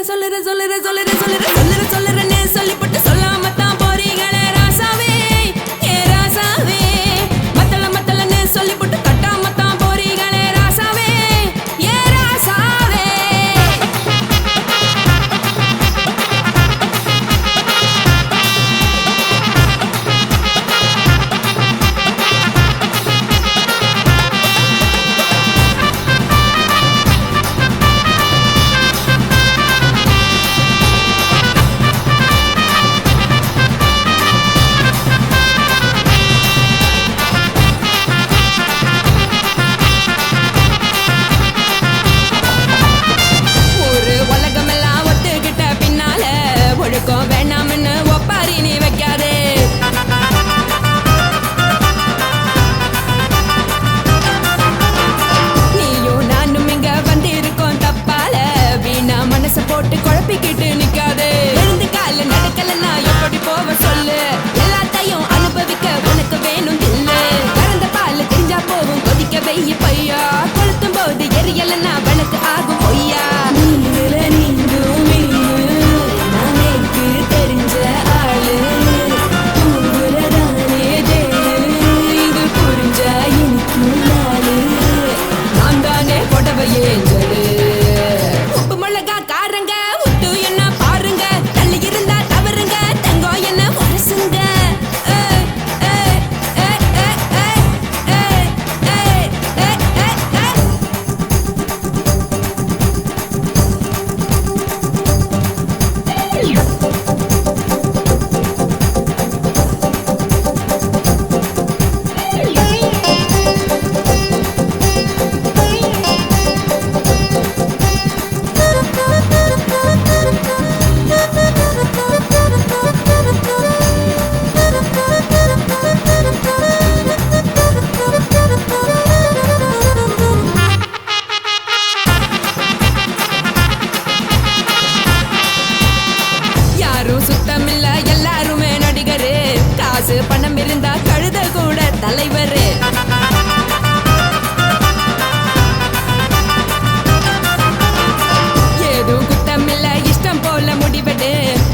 சொல்லுறேன்னு சொல்லிப்பட்டு சொல்லாமத்தான் போறீங்களே ராசாவே ஏ ராசாவே மத்தலன்னு சொல்லிப்பட்டு கட்டாமத்தான் போறீங்களே ராசாவே ஏ ராசாவே வேணாம்னு ஒப்பாரி நீ வைக்காதே நீயும் நானும் இங்க வந்திருக்கோம் தப்பால வீணா மனச போட்டு குழப்பிக்கிட்டு நிக்காதே எழுந்து கால நடக்கலன்னா எப்படி போவ சொல்லு எல்லாத்தையும் அனுபவிக்க உனக்கு வேணும் இல்ல கறந்த பால் தெரிஞ்சா போகும் கொதிக்க வெய்ய பையா கொளுத்தும் போது எரியலன்னா விளக்கு ஆகும் பொய்யா உப்பு மிளகா காரங்க உத்து என்ன பாருங்க தள்ளி இருந்தா தவறுங்க தங்கம் என்ன வரசுங்க சுத்தமில்ல எல்லாருமே நடிகரு காசு பணம் இருந்தா கழுத கூட தலைவரு ஏதும் குத்தமில்ல இஷ்டம் போல முடிவெடு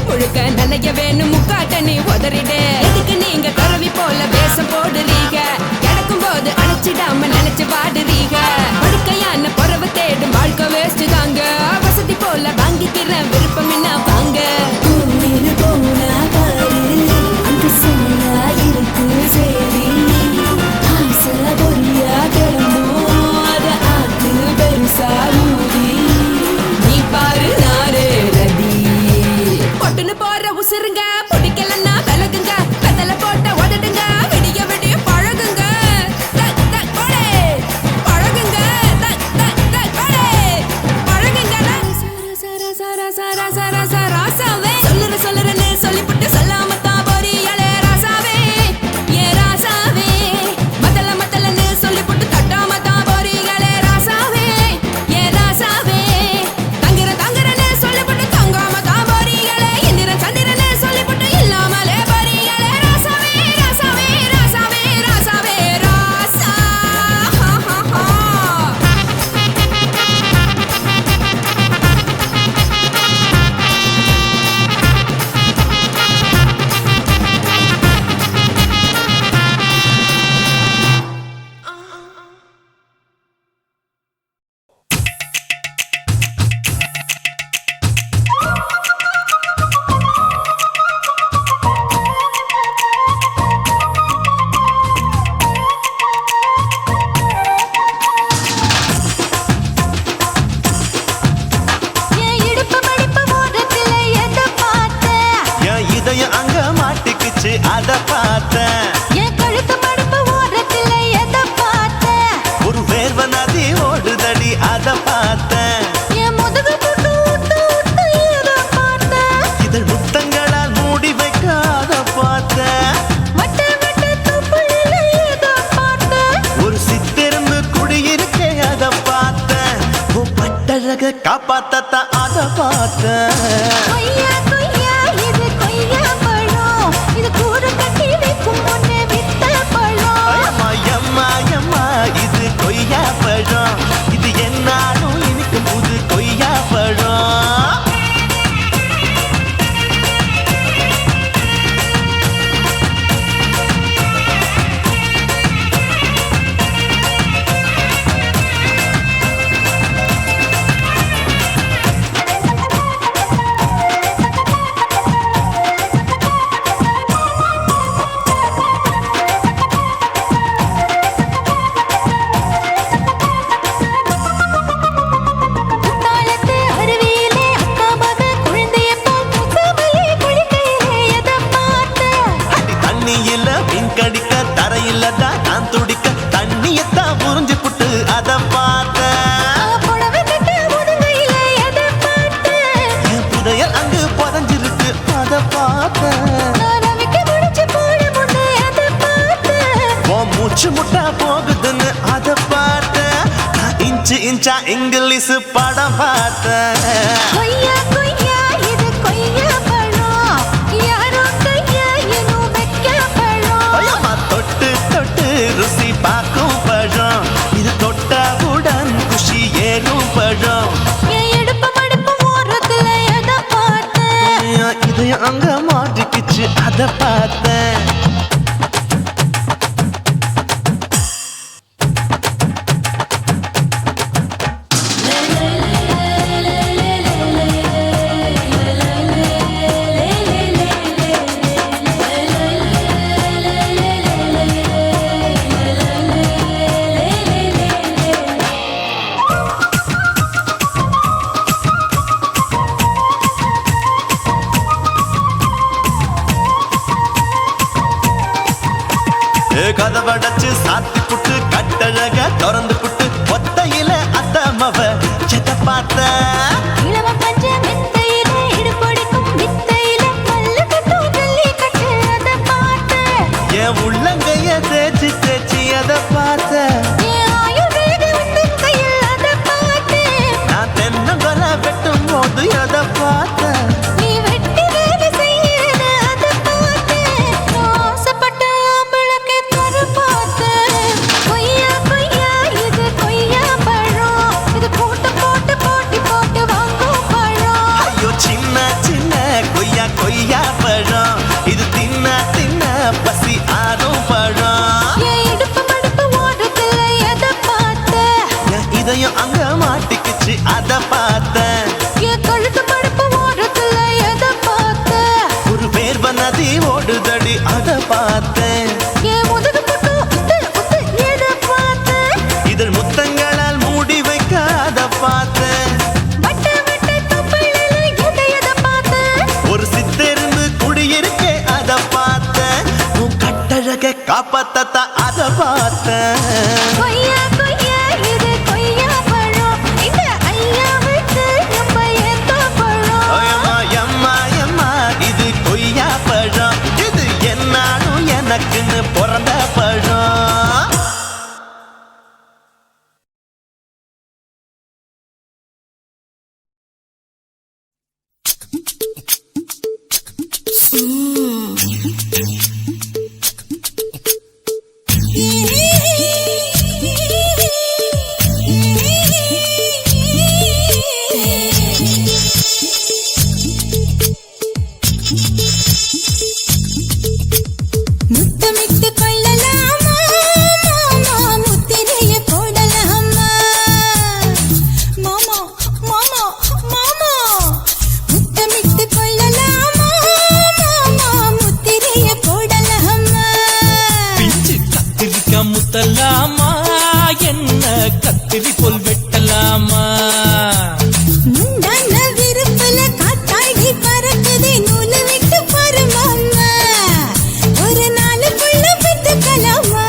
முழுக்க நனைய வேணும் முக்காட்ட நீ உதறிடு எதுக்கு நீங்க கரவி போல வேஷம் போடுறீங்க கிடக்கும் போது அணைச்சிடாம நினைச்சு பாடுறீங்க படுக்கையான பறவை தேடும் வாழ்க்கை வேஸ்ட் தாங்க வசதி போல வாங்கிக்கிற விருப்பம் என்ன வாங்க உசுருங்க பிடிக்கலன்னா விலகுங்க கதல போட்ட உதடுங்க விடிய விடிய பழகுங்க பழகுங்க ராசாவே சொல்லுறேன்னு சொல்லிப்புட்டு சொல்லாமத்தான் போறீங்களே ராசாவே ஏ ராசாவே மத்தலன்னு சொல்லிப்புட்டு கட்டாமத்தான் போறீங்களே ராசாவே ஏ ராசாவே தங்குறேன்னு சொல்லிப்புட்டு தங்காமத்தான் போறீங்களே இந்திரன் சந்திரன்னு சொல்லிப்புட்டு இல்லாமலே போறீங்களே ராசாவே ராசாவே ராசாவே ராசாவே ராசா அத பார்த்தேன் என் கழுத்து மடுப்பு ஓரத்தில் எத பார்த்தேன் ஒரு வேர்வ நதி ஓடுதடி அத பார்த்தேன் என் முதுகு புட்டு ஊத்து எத பார்த்தேன் இதழ் முத்தங்களால் மூடி வைக்க அத பார்த்தேன் வட்ட துப்புல எத பார்த்தேன் ஒரு சித்திரம்பு குடியிருக்கே அத பார்த்தேன் பட்டழக காப்பாத்தத்தான் அத பார்த்தேன் கொய்யா இது கொய்யா பழம் இது கூறு கட்டி வைக்கும் முன்னே வித்த பழம் அம்மா இது கொய்யா பழம் இது என்னாலும் இனிக்கும் புது கொய்யா பழம் பார்த்தேன். உன் மூச்சு முட்டா போகுதுன்னு அத பார்த்தேன். நான் இன்ச்சு இன்ச்சா இங்கிலீஷ் படம் பார்த்தேன். ஐயம்மா, தொட்டு தொட்டு ருசி பார்க்கும் பழம். இது தொட்டவுடன் குஷி ஏறும் பழம். இதயம் அங்க மாட்டிக்கிச்சு அத பார்த்தேன். கதவடைச்சு சாத்தி புட்டு கட்டழக திறந்து புட்டு ஒத்தையில அத்தமவ செத்த பார்த்த. என் உள்ளங்கைய தேய்ச்சி தேய்ச்சி அத பார்த்த. நான் தென்னங்கொல வெட்டும் போது அத பார்த்த. கொய்யா பழம் இது தின்ன தின்ன பசி ஆறும் பழம். என் இதயம் அங்க மாட்டிக்கிச்சு அத பார்த்தேன். ஒரு வேர்வ நதி ஓடுதடி அத பார்த்தேன். இதழ் முத்தங்களால் மூடி வைக்க அத பார்த்தேன். ஒரு சித்தெருந்து குடியிருக்கே அத பார்த்தேன். உன் கட்டழக காப்பாத்தத்த அத பார்த்தேன். இது கொய்யா பழம். இது என்னாலும் எனக்குன்னு பிறந்த பழம். முத்தலாமா என்ன கத்திரி போல் வெட்டலாமா? விருப்பல காத்தாடி பறக்குதே நூல விட்டு பரமாமா. ஒரு நாளுக்குள்ள பெற்றுக்கலாமா?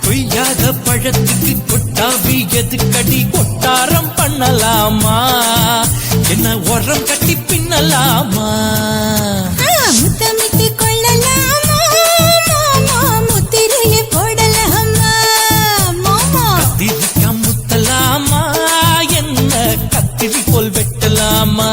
கொய்யாத பழத்துக்கு கொட்டாவி எதுக்கடி கொட்டாரம் பண்ணலாமா? என்ன உரம் கட்டி பின்னலாமா? முத்தமிட்டு கொள்ளலாமா மாமா, முத்திரையை போடலாமா மாமா? கத்திரிக்கா முத்தலாமா என்ன கத்திரி போல் வெட்டலாமா?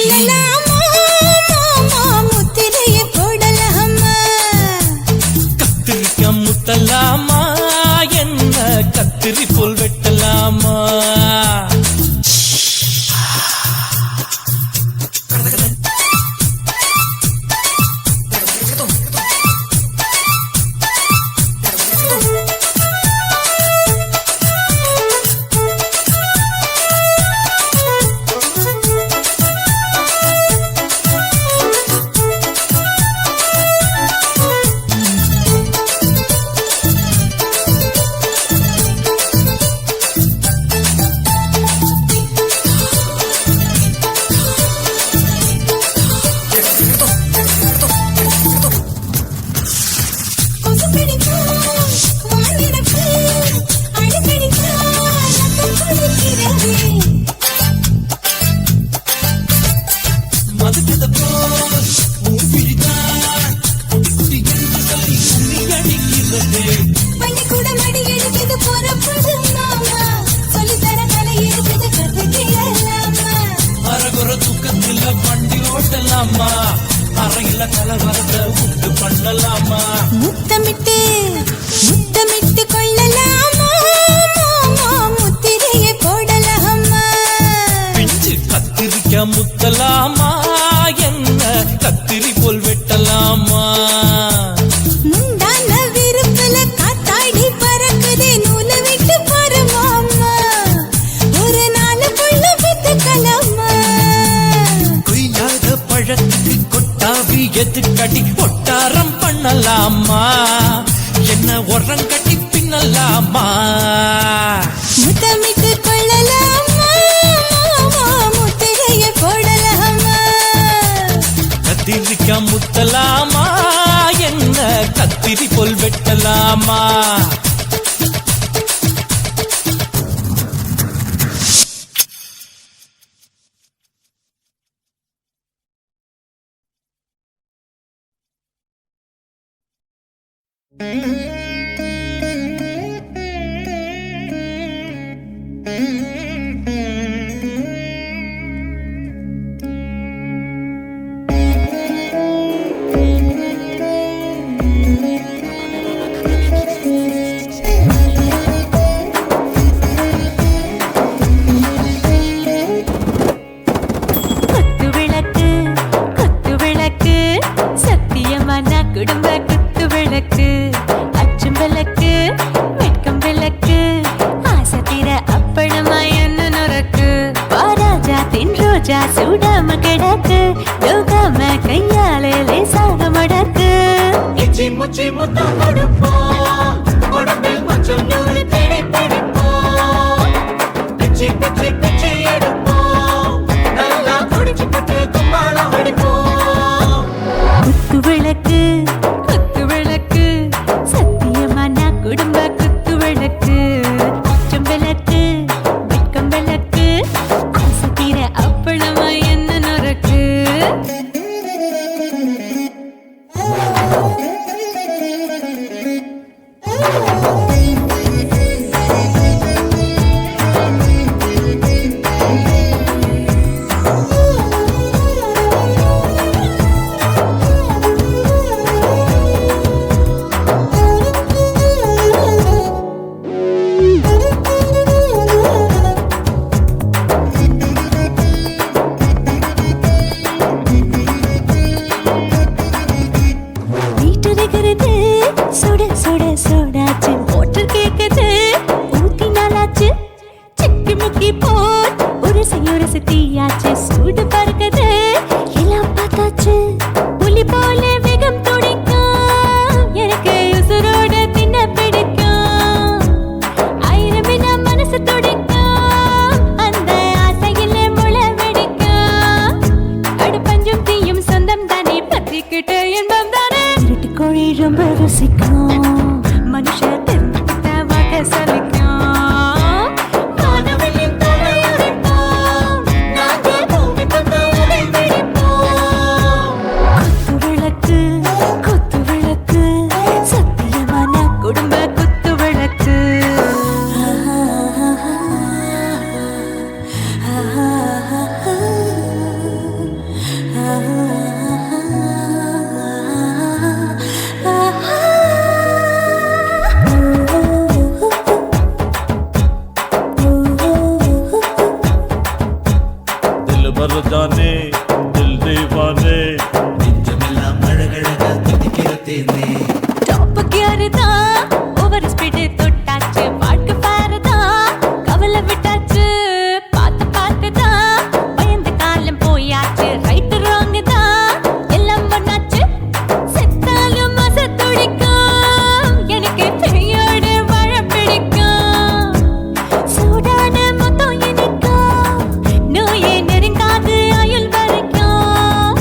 கொள்ளலாமா மாமா முத்திரையை போடலாமா கத்திரிக்க முத்தலாமா என்ன கத்திரி போல் வெட்டலாமா அறையில கலவரத்தை உண்டு பண்ணலாமா முத்தமிட்டு முத்தமிட்டு கொள்ளலாமா மாமா முத்திரையை போடலாமா பிஞ்சு கத்திரிக்க முத்தலாமா என்ன கத்திரி போல் வெட்டலாமா முந்தான விருப்பல காத்தாடி பறக்குதே நூல விட்டு பாரு மாமா ஒரு நாள் புள்ள வித்துக்கலாமா கொய்யாத பழத்துக்கு கொட்டாவி எதுக்கடி ஒட்டாரம் பண்ணலாமா என்ன உரங்கட்டி பின்னலாமா முத்தமிட்டு கொள்ளலாமா மாமா முத்திரையை போடலாமா கத்திரிக்க முத்தலாமா என்ன கத்திரி போல் வெட்டலாமா குடும்ப குத்து விளக்கு அச்சும் விளக்கு வெட்கம் விளக்கு ஆசை தீர அப்பளமா என்ன நொறக்கு வாராஜா தின் ரோஜா சூடாம கிடக்கு யோகாம கையாலே லேசாக மடக்கு இச்சி முச்சி முத்தம் கொடுப்போம் உடம்பில் கொஞ்சம் நூறு தேடி பிடிப்போம் பிச்சி பிச்சி பிச்சி எடுப்போம் நல்லா குடிச்சு பட்டு கும்பாலம் அடிப்போம் குத்து விளக்கு குத்து விளக்கு சத்தியமான குடும்ப குத்து விளக்கு அச்சம் விளக்கு வெட்கம் விளக்கு ஆசை தீர அப்பளமா என்ன நொறக்கு சுட சுட சோடாச்சு மோட்டர் கேக்குது ஊத்தி நாளாச்சு சிக்கி முக்கி போல் உரசி தீயாச்சு சூடு பறக்குது எல்லாம் பார்த்தாச்சு புலி போல வேகம் துடிக்கும் எனக்கு உசுரோட தின்ன பிடிக்கும் ஆயிரம் வினா மனசு துடிக்கும் அந்த ஆசையில முளை வெடிக்கும் அடுப்பஞ்சும் தீயும் சொந்தம் தானே பத்திக்கிட்டு இன்பம் தானே கோழி ரொம்ப ருசிக்கும் மனுஷ தெரிஞ்சுக்கிட்ட வாக்க சலிக்கும் காணவெளியும் தலையுரைப்போம் நாங்கள் பூமி பந்த உடை வெடிப்போம் குத்து விளக்கு சத்தியமான குடும்ப குத்து விளக்கு வரஜானே தில் தீவானே நெஞ்சமெல்லாம் அழகழகா தித்திக்கிற தேனே டாப் கியர் தான் ஓவர் ஸ்பீட் தொட்டாச்சு பாட்டு பாரு தான் கவலை விட்டாச்சு பார்த்து பார்த்து தான் பயந்த காலம் போயாச்சு ரைட் ராங் தான் எல்லாம் பண்ணாச்சு செத்தாலும் மச துடிக்கும் எனக்கு பெரியோடு வாழ பிடிக்கும் சூடான மொத்தம் எனக்கும் நோயே நெருங்காது ஆயுள் வரைக்கும்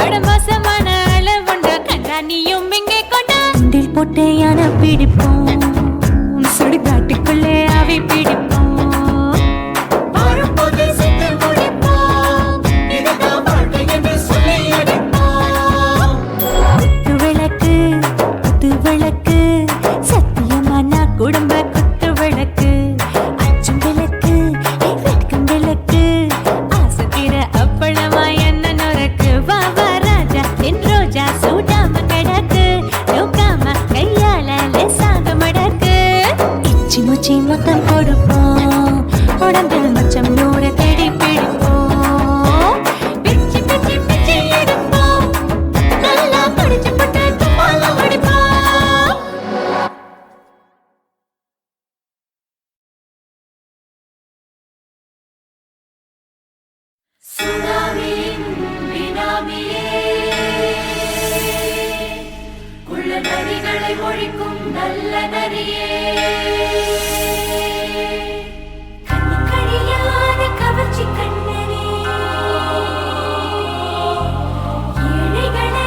அடமோசமான அளவுண்ட கண்டா நீயும் இங்கே கொண்டா உண்டில் போட்டு யானை பிடிப்போம் சுடுகாட்டுக்குள்ளே அவை பிடிப்போம் வரும்போது செத்து முடிப்போம் இதுதான் வாழ்க்கை என்று சொல்லி அடிப்போம் குத்து விளக்கு சத்தியமான குடும்ப குத்து விளக்கு அச்சும் விளக்கு வெட்கும் விளக்கு ஆசத்திர அப்பளமா என்ன நொறக்கு வா வா ராஜா என் ரோஜா சூடாம கிடக்கு நோக்காம கையால லேசாக மடக்கு இச்சி முச்சி மொத்தம் கொடுப்போம் உடம்பில் மச்சம் நூறு தேடி பிடிப்போம் பிச்சி பிச்சி பிச்சி எடுப்போம் நல்லா படிச்சு போட்டு துப்பால படிப்போம் சுனாமியின் வினாமியே குள்ள நரிகளை ஒழிக்கும் நல்ல நரியே கண்ணுக்கடியான கவர்ச்சி கண்ணனே ஏழைகளை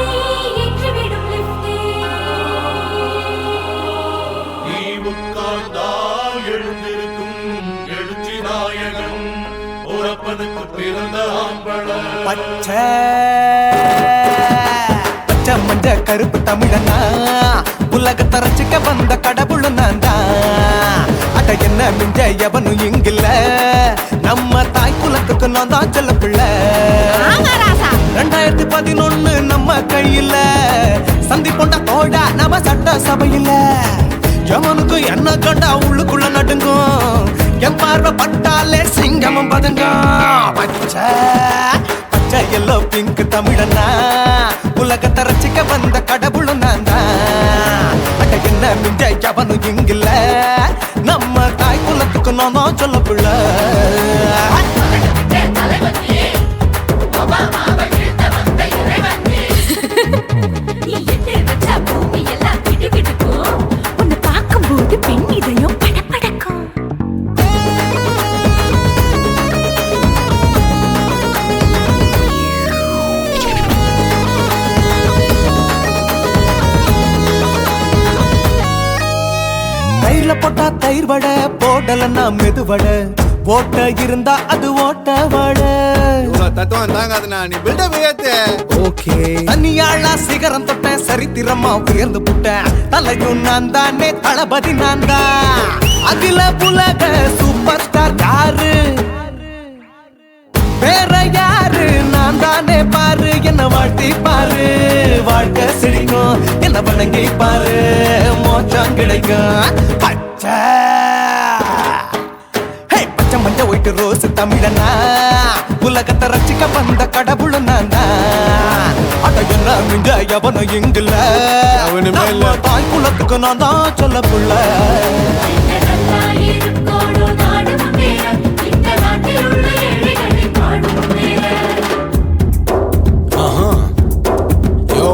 ஏற்றிவிடும் லிப்டே நீ உட்கார்ந்தால் எழுந்திருக்கும் எழுச்சி நாயகன் உறப்பனுக்கு பிறந்த ஆம்பள பச்சை பச்சை மஞ்ச கருப்பு தமிழனா உலகத்தை ரசிக்க வந்த கடவுள் நான் தான் அட என்ன மிஞ்ச எவனும் இங்கில்ல நம்ம தாய் குலத்துக்கு நான் தான் செல்ல பிள்ளை 2011 நம்ம கையில சந்தி கொண்ட தோடா நம்ம சட்ட சபையில எவனுக்கு என்ன கண்டா உள்ளுக்குள்ள நடுங்கும் என் பார்வை பட்டாலே சிங்கமும் பதுங்கும் பச்சை பச்சை எல்லோ பிங்க் தமிழனா உலகத்தை ரசிக்க வந்த கடவுளும் நான் தான் அட என்ன மிஞ்ச எவனும் இங்கில்ல நம்ம தாய் குலத்துக்கு நான் தான் சொல்ல பிள்ளை நீ எட்டு வச்சா பூமி எல்லாம் கிடுகிடுக்கும் உன்னை பார்க்கும்போது பெண் இதயம் படபடக்கும் தயிர்ல போட்டா தயிர் வடை போடலன்னா மெது வடை ஓட்ட இருந்தா அது ஓட்ட வடை தத்துவம் தாங்காதுண்ணா நீ பில்டப் ஏத்து ஓகே தனியாளா சிகரம் தொட்டேன் சரித்திரமா உயர்ந்து புட்டேன் தலையும் நான் தானே தளபதி நான் தான் அகில புலக சூப்பர் ஸ்டார் யாரு வேற யாரு நான் தானே பாரு என்ன வாழ்த்தி பாரு வாழ்க்கை சிரிக்கும் என்ன வணங்கி பாரு மோச்சம் கிடைக்கும் பச்சை பச்சை மஞ்ச ஒயிட்டு ரோஸ் தமிழனா உலகத்தை ரசிக்க வந்த கடவுள் நான் தான் அட என்ன மிஞ்ச எவனும் இங்கில்ல அவனுமே இல்ல. நம்ம தாய் குலத்துக்கு நான் தான் சொல்ல புள்ள நல்லா இருக்கோடு நாடு முன்னேற இந்த நாட்டில் உள்ள ஏழைகளை பாடு முன்னேற யோ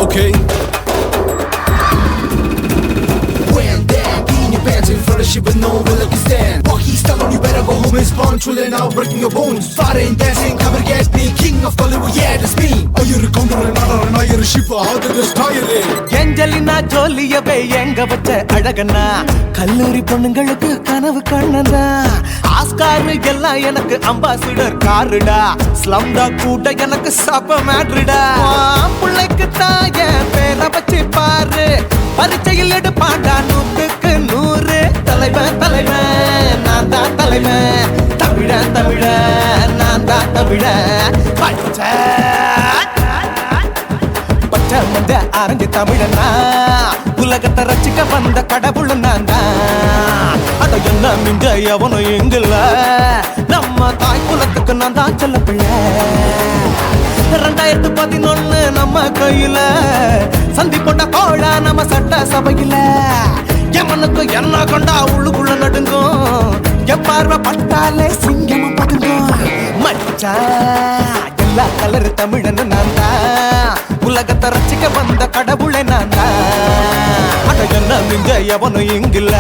okay Wham bam, being your pants in front of shit, but no one will let you stand. Walk he's telling you better go home and spawn, chillin' out, breaking your bones. Fighting, dancing, cover gas, being king of Hollywood, yeah, that's me. Iyer Gounder Nadar Nair ஷிப் ஆகுது style Angelina ஜோலியவே எங்க வச்ச அழகனா கல்லூரி பொண்ணுங்களுக்கு கனவு கண்ணனா Oscar எல்லாம் எனக்கு அம்பாசிடர் காருடா ஸ்லம்டா கூட எனக்கு சப்ப மேட்ருடா பிள்ளைக்கு தாய பேரை வச்சு பாரு பரீட்சையில் எடுப்பாண்டா 100க்கு 100 தலைவன் தலைவன் நான் தான் தலைவன் தமிழன் தமிழன் நான் தான் தமிழன் பச்சை பச்சை மஞ்ச ஆரஞ்சு தமிழனா உலகத்தை ரசிக்க வந்த கடவுள் நான் தான் மிஞ்ச எவனும் எங்கல்ல நம்ம தாய் குலத்துக்கு நான் தான் செல்ல பிள்ளை 2011 நம்ம கையில சந்தி போட்ட கோழ நம்ம சட்ட சபையில எவனுக்கு என்ன கொண்டா உள்ளுக்குள்ள நடுங்கும் என் பார்வை பட்டாலே சிங்கமும் பதுங்கும் மச்சா எல்லா கலர் தமிழன்னு நான் தான் உலகத்தை ரசிக்க வந்த கடவுளை நான் தான் அட என்ன மிஞ்ச எவனும் இங்கில்ல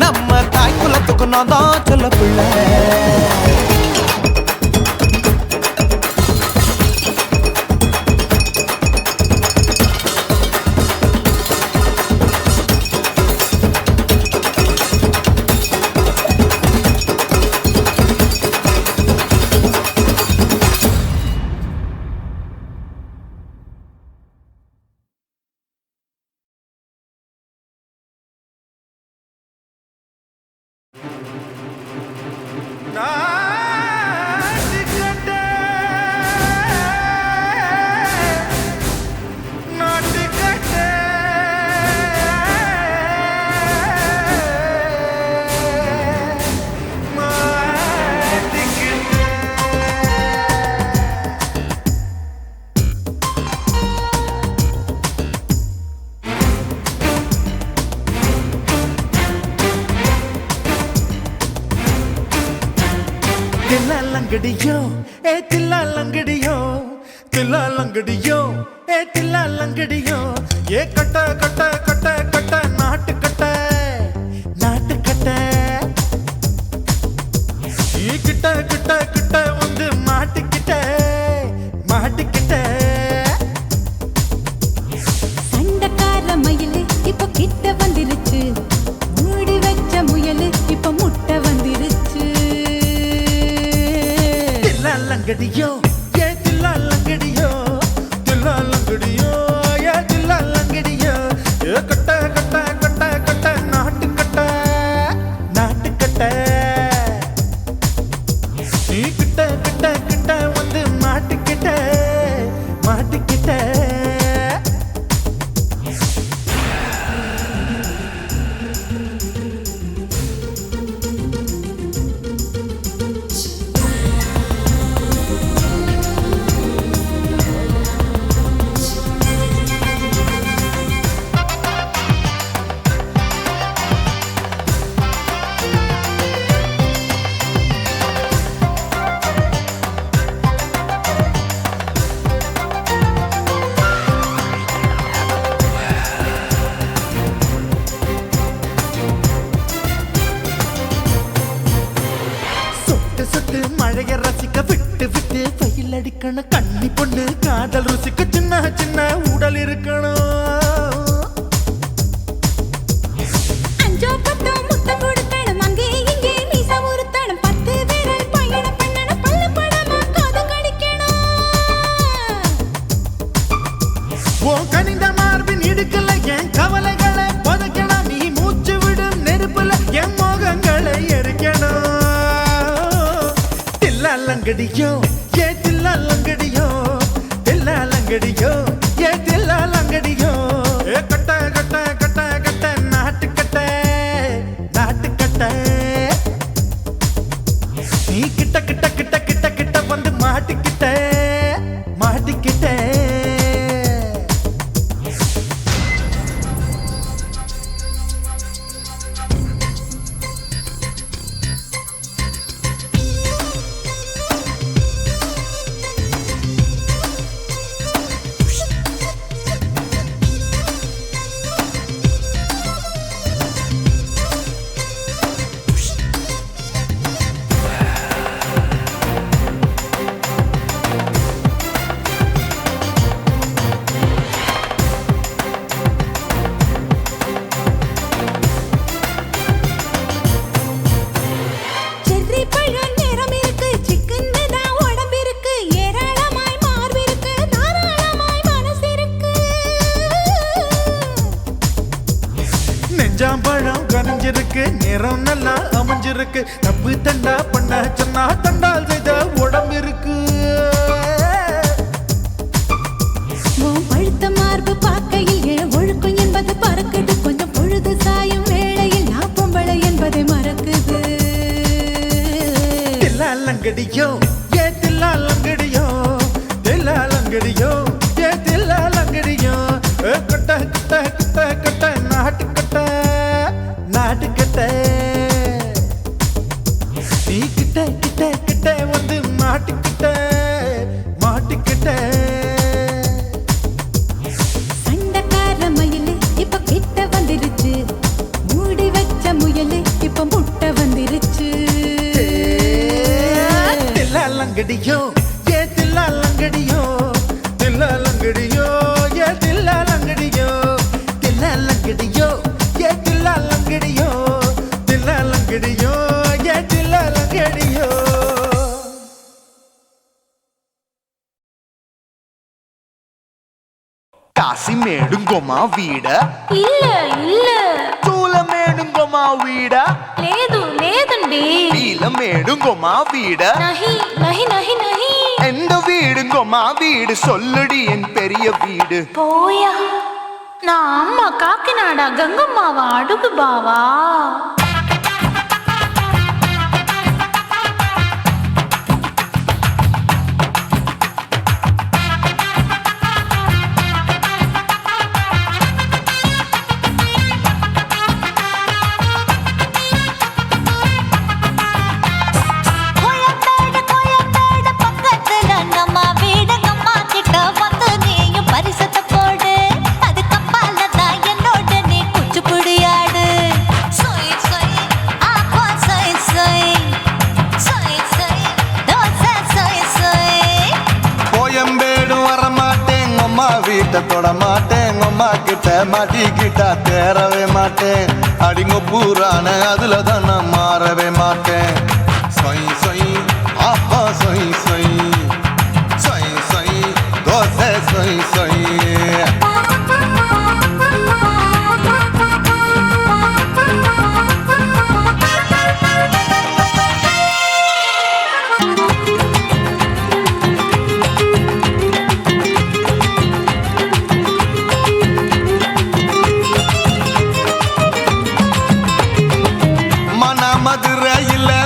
நம்ம தாய் குலத்துக்கு நான் தான் சொல்ல பிள்ளை தில்லாலங்கடியோ ஏ தில்லாலங்கடியோ தில்லாலங்கடியோ ஏ தில்லாலங்கடியோ ஏ கட்ட கட்ட கட்ட கட்ட நாட்டு கட்ட நாட்டு கட்ட ஈ கிட்ட கிட்ட கிட்ட வந்து மாட்டிக்கிட்ட மாட்டிக்கிட்ட சண்டக்கார மயிலு இப்ப கிட்ட வந்துருச்சு மூடி வச்ச முயலு இப்ப முட்டை வந்துருச்சு தில்லாலங்கடியோ ஏ தில்லாலங்கடியோ தில்லாலங்கடியோ ஏ தில்லாலங்கடியோ ஏ கட்ட கட்ட கட்ட கட்ட நாட்டு கட்ட நாட்டு கட்ட நீ கிட்ட கிட்ட கிட்ட வந்து மாட்டிக்கிட்ட மாட்டிக்கிட்ட சொட்டு மழைய ரசிக்க விட்டு விட்டு வெயில் அடிக்கணும் கண்ணி பொண்ணு காதல் ருசிக்க சின்ன சின்ன உடல் இருக்கணும் அஞ்சோ பத்தோ முத்த கொடுக்கணும் அங்கே இங்கே மீச உருத்தணும் 10 விரல் பயணம் பண்ணணும் பல்ல படமா காது கடிக்கணும் ஓ கனிந்த மார்பின் இடுக்கல என் கவலைகளை புதைக்கணும் நீ மூச்சு விடும் நெருப்புல என் மோகங்களை எரிக்கணும் தில்லாலங்கடியோ ஏ தில்லாலங்கடியோ தில்லாலங்கடியோ ஏ தில்லாலங்கடியோ ஏ கட்ட கட்ட கட்ட கட்ட நாட்டு கட்ட நாட்டு கட்ட நீ கிட்ட கிட்ட கிட்ட கிட்ட கிட்ட வந்து மாட்டிக்கிட்ட மாட்டிக்கிட்ட செர்ரி பழம் நிறம் இருக்கு சிக்கன்னு தான் உடம்பு இருக்கு ஏராளமாய் மார்பு இருக்கு தாராளமாய் மனசு இருக்கு நெஞ்சாம்பழம் கனிஞ்சிருக்கு நிறம் நல்லா அமைஞ்சிருக்கு தப்பு தண்டா பண்ண சொன்னா தண்டால் செய்த உடம்பு இருக்கு உன் பழுத்த மார்பு பார்க்கையில் என் ஒழுக்கம் என்பது பறக்குது கொஞ்சம் பொழுது சாயும் வேளையில் நான் பொம்பளை என்பதை மறக்குது தில்லாலங்கடியோ ஏ தில்லாலங்கடியோ தில்லாலங்கடியோ ஏ தில்லாலங்கடியோ கட்ட கட்ட கட்ட கட்ட நாட்டுக்கட்ட நாட்டுக்கட்ட நீ கிட்ட கிட்ட கிட்ட வந்து மாட்டிக்கிட்ட மாட்டிக்கிட்ட சண்டக்கார மயிலு இப்ப கிட்ட வந்துருச்சு மூடி வச்ச முயலு இப்ப முட்டை வந்துருச்சு தில்லாலங்கடியோ ஏ தில்லாலங்கடியோ தில்லாலங்கடியோ ஏ தில்லாலங்கடியோ தில்லாலங்கடியோ ஏ தில்லாலங்கடியோ தில்லாலங்கடியோ ஏ தில்லாலங்கடியோ కాశీమేడుంగోమా వీడ இல்ல இல்ல చూలమేడుంగోమా వీడ లేదు లేదండి నీలమేడుంగోమా వీడ நஹி நஹி நஹி நஹி எந்த வீடுங்கோமா வீடு சொல்லுடி என் பெரிய வீடு போயா நான் அம்மா காக்கிநாடா கங்கம்மாவா அடுகு பாவா வீட்டை தொட மாட்டேன் அம்மா கிட்ட மாட்டிக்கிட்டா தேரவே மாட்டேன் அடிங்க பூரான அதுல தான் நான் மாறவே மாட்டேன் சொய் சொய் அப்பா சொய் சொய் சொய் சொய் தோசை சொய் சொய்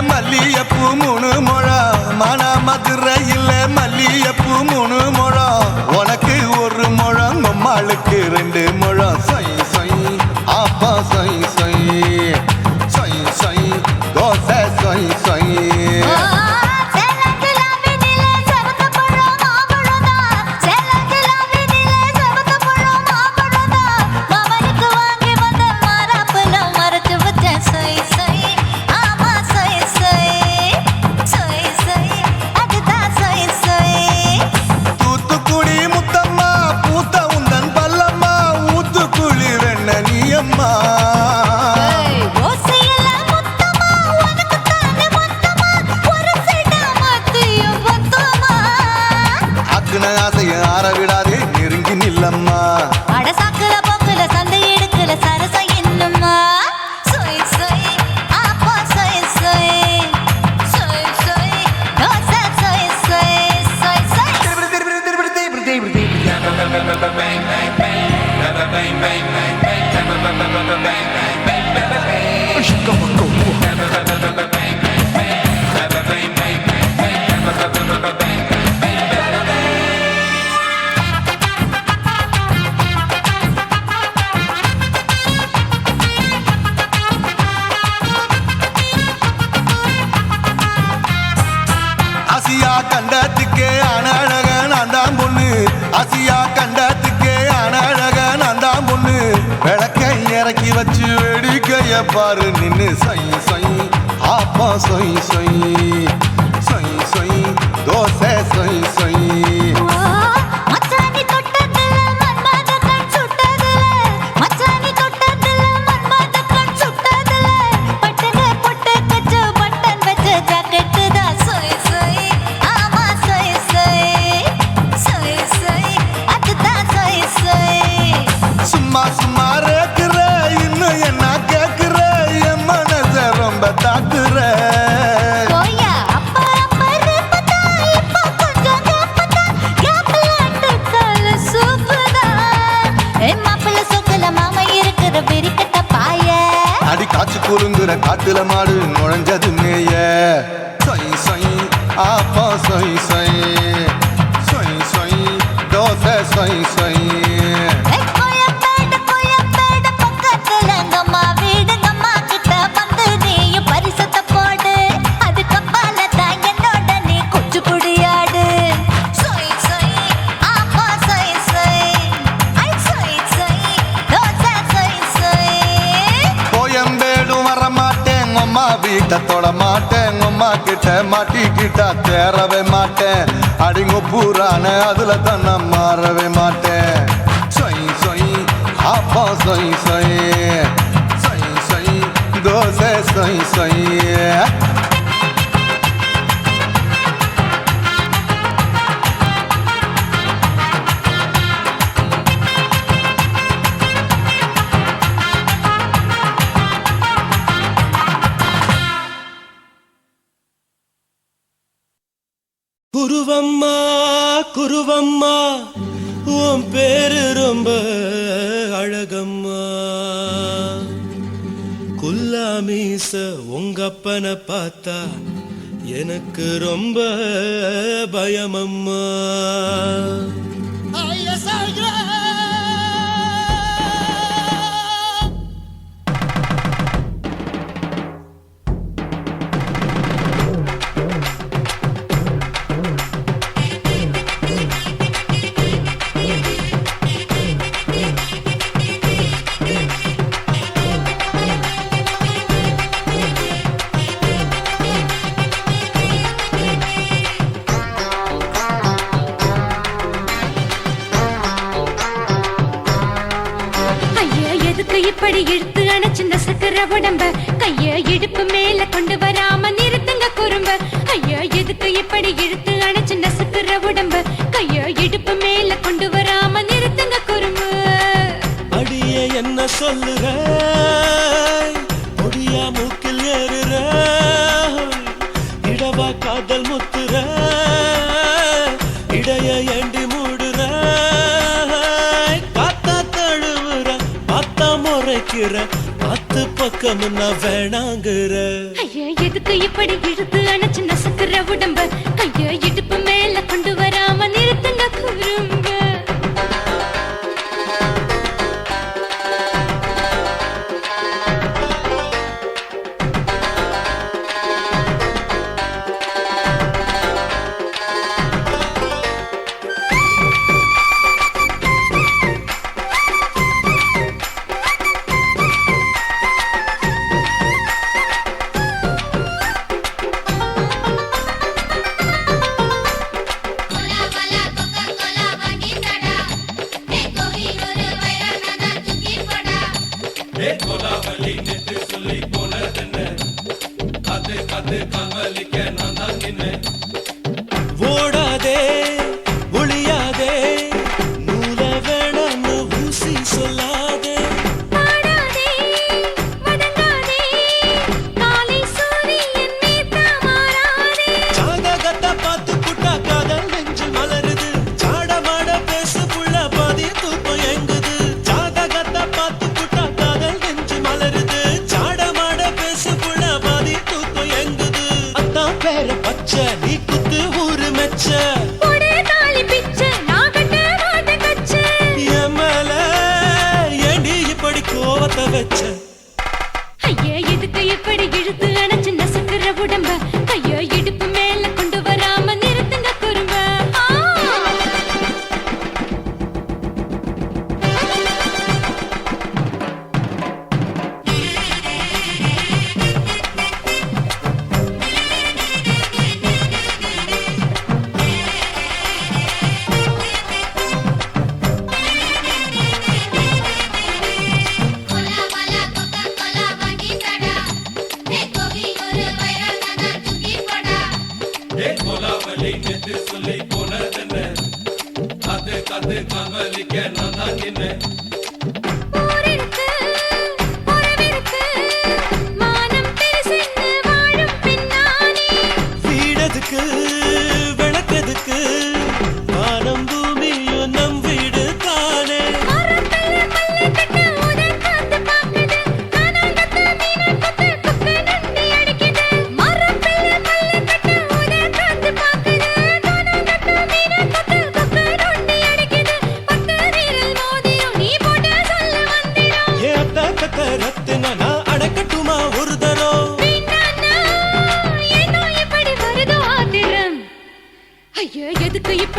மல்லியப்பூ மூணு முழம் மன மதுரையில் மல்லியப்பூ மூணு முழம் உனக்கு ஒரு முழம் அம்மாளுக்கு 2 முழம் சொய் சொய் அப்பா சொய் சொய் சொய் சொய் தோசை சொய் சொய் ஆசைய ஆற விடாதே நெருங்கி நில்லம்மா அட சாக்குல போக்குல சந்தை எடுக்கல சரச என்னம்மா சொய் சொய் அப்பா சொய் சொய் சொய் சொய் தோசை சொய் சொய் சொய் சொய் ஆசியா கண்டத்துக்கே அனழக நான் தான் பொண்ணு ஆசியா கண்டத்துக்கே அனழக நான் தான் பொண்ணு விளக்கை இறக்கி வச்சு வேடிக்கைய பாரு நின்னு சொய் சொய் ஆப்பா சொய் சொய் சொய் சொய் தோசை சொய் சொய் மச்சானி தொட்டதுல மன்மத கண் சுட்டதுல மச்சானி தொட்டதுல மன்மத கண் சுட்டதுல பட்டன பொட்டு கச்சு பட்டன் வச்ச ஜாக்கெட் தான் சொய் சொய் ஆமா சொய் சொய் சொய் சொய் அதுதான் சொய் சொய் சும்மா சும்மா ரேக்குற இன்னும் என்ன கேக்குற என் மனச ரொம்ப தாக்குற போயா அப்பா அப்பா ரப்பதா இப்ப கொஞ்சம் ரப்பதா கேப்லாட்டு கால சூப்பரா ஏ மாப்பிள்ள சொக்கல மாமா இருக்கிற வெறிக்கட்ட பாய அடி காய்ச்சி குலுங்குற காட்டுல மாடு நுழைஞ்சது மேய சொய் சொய் ஆப்போ சொய் சொய் சொய் சொய் தோசை சொய் சொய் கோயம்பேடு பக்கத்துல எங்கம்மா வீடு அம்மா கிட்ட வந்து நீயும் பரிசத்தை போடு அதுக்கப்பால தான் என்னோட நீ குச்சி புடியாடு சொய் சொய் ஆப்பா சொய் சொய் ஐ சொய் சொய் தோசை சொய் சொய் கோயம்பேடு வரமாட்டேன் அம்மா வீட்டை தொட மாட்டேன் அம்மா கிட்ட மாட்டிக்கிட்டா தேரவே மாட்டேன் அடிங்க பூரான அதுல தான் நான் மாறவே மாட்டேன் சொய் சொய் ஆப்போ சொய் சொய் சொய் சொய் தோசை சொய் சொய் குருவம்மா குருவம்மா உன் பேரு ரொம்ப அழகம்மா குல்லாமீச உங்கப்பனை பார்த்தா எனக்கு ரொம்ப பயமம்மா இப்படி இழுத்து அணைச்சிருந்த சக்கர உடம்ப கைய இடுப்பு மேல கொண்டு வராம நிறுத்துங்க குறும்ப ஐயா எதுக்கு இப்படி இழுத்து அணைச்சிருந்த சக்கர உடம்ப கைய இடுப்பு மேல கொண்டு வராம நிறுத்துங்க குறும்பு அடியே என்ன சொல்லுற பொடியா மூக்கில் ஏறுற இடவா காதல் முத்துற இடைய ஏண்டி மூடுற காத்தா தழுவுற பார்த்தா முறைக்கிற பத்து பக்கம் நான் வேணாங்குற ஐயா எதுக்கு இப்படி இழுத்து அணைச்சிருந்த சக்கர உடம்ப கைய இடுப்பு மேல கொண்டு வராம நிறுத்துங்க குறும்ப ஓடாதே ஒளியாதே நூல வேணான்னு ஊசி சொல்லாதே ஜாதகத்தை பார்த்து புட்டா காதல் நெஞ்சு மலருது சாடமாட பேசு புள்ள பாதி தூக்கம் எங்குது ஜாதகத்தை பார்த்து புட்டா காதல் நெஞ்சு மலருது சாடமாட பேசு புள்ள பாதி தூக்கம் எங்குது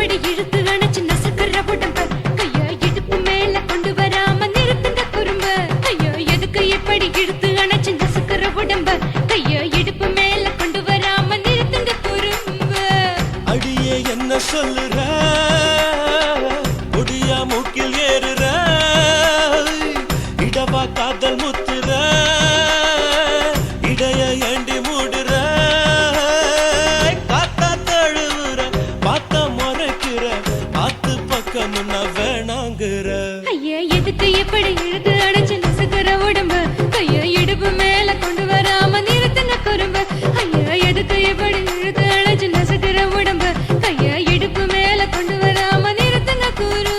எப்படி இழுத்து அணைச்சு நசுக்கிற உடம்ப கைய இடுப்பு மேல கொண்டு வராம நிறுத்துங்க குறும்ப ஐயோ எதுக்கு எப்படி இழுத்து அணைச்சு நசுக்கிற உடம்ப கைய இடுப்பு மேல கொண்டு வராம நிறுத்துங்க குறும்ப அடியே என்ன சொல்லுற முடியா மூக்கில் ஏறுற இடவா காதல் முத்துற இடைய ஏண்டி மூடுற காத்தா தழுவுற பார்த்த முறைக்கிற ஆத்து பக்கம் நான் வேணாங்குற ஐயா எதுக்கு எப்படி இழுத்து அடைச்சு நசுக்கிற உடம்பு கைய இடுப்பு மேல கொண்டு வராம நிறுத்துங்க குறும்பு ஐயா எதுக்கு எப்படி இழுத்து அடைச்சு நசுக்கிற உடம்பு கைய இடுப்பு மேல கொண்டு வராம நிறுத்துங்க குறும்பு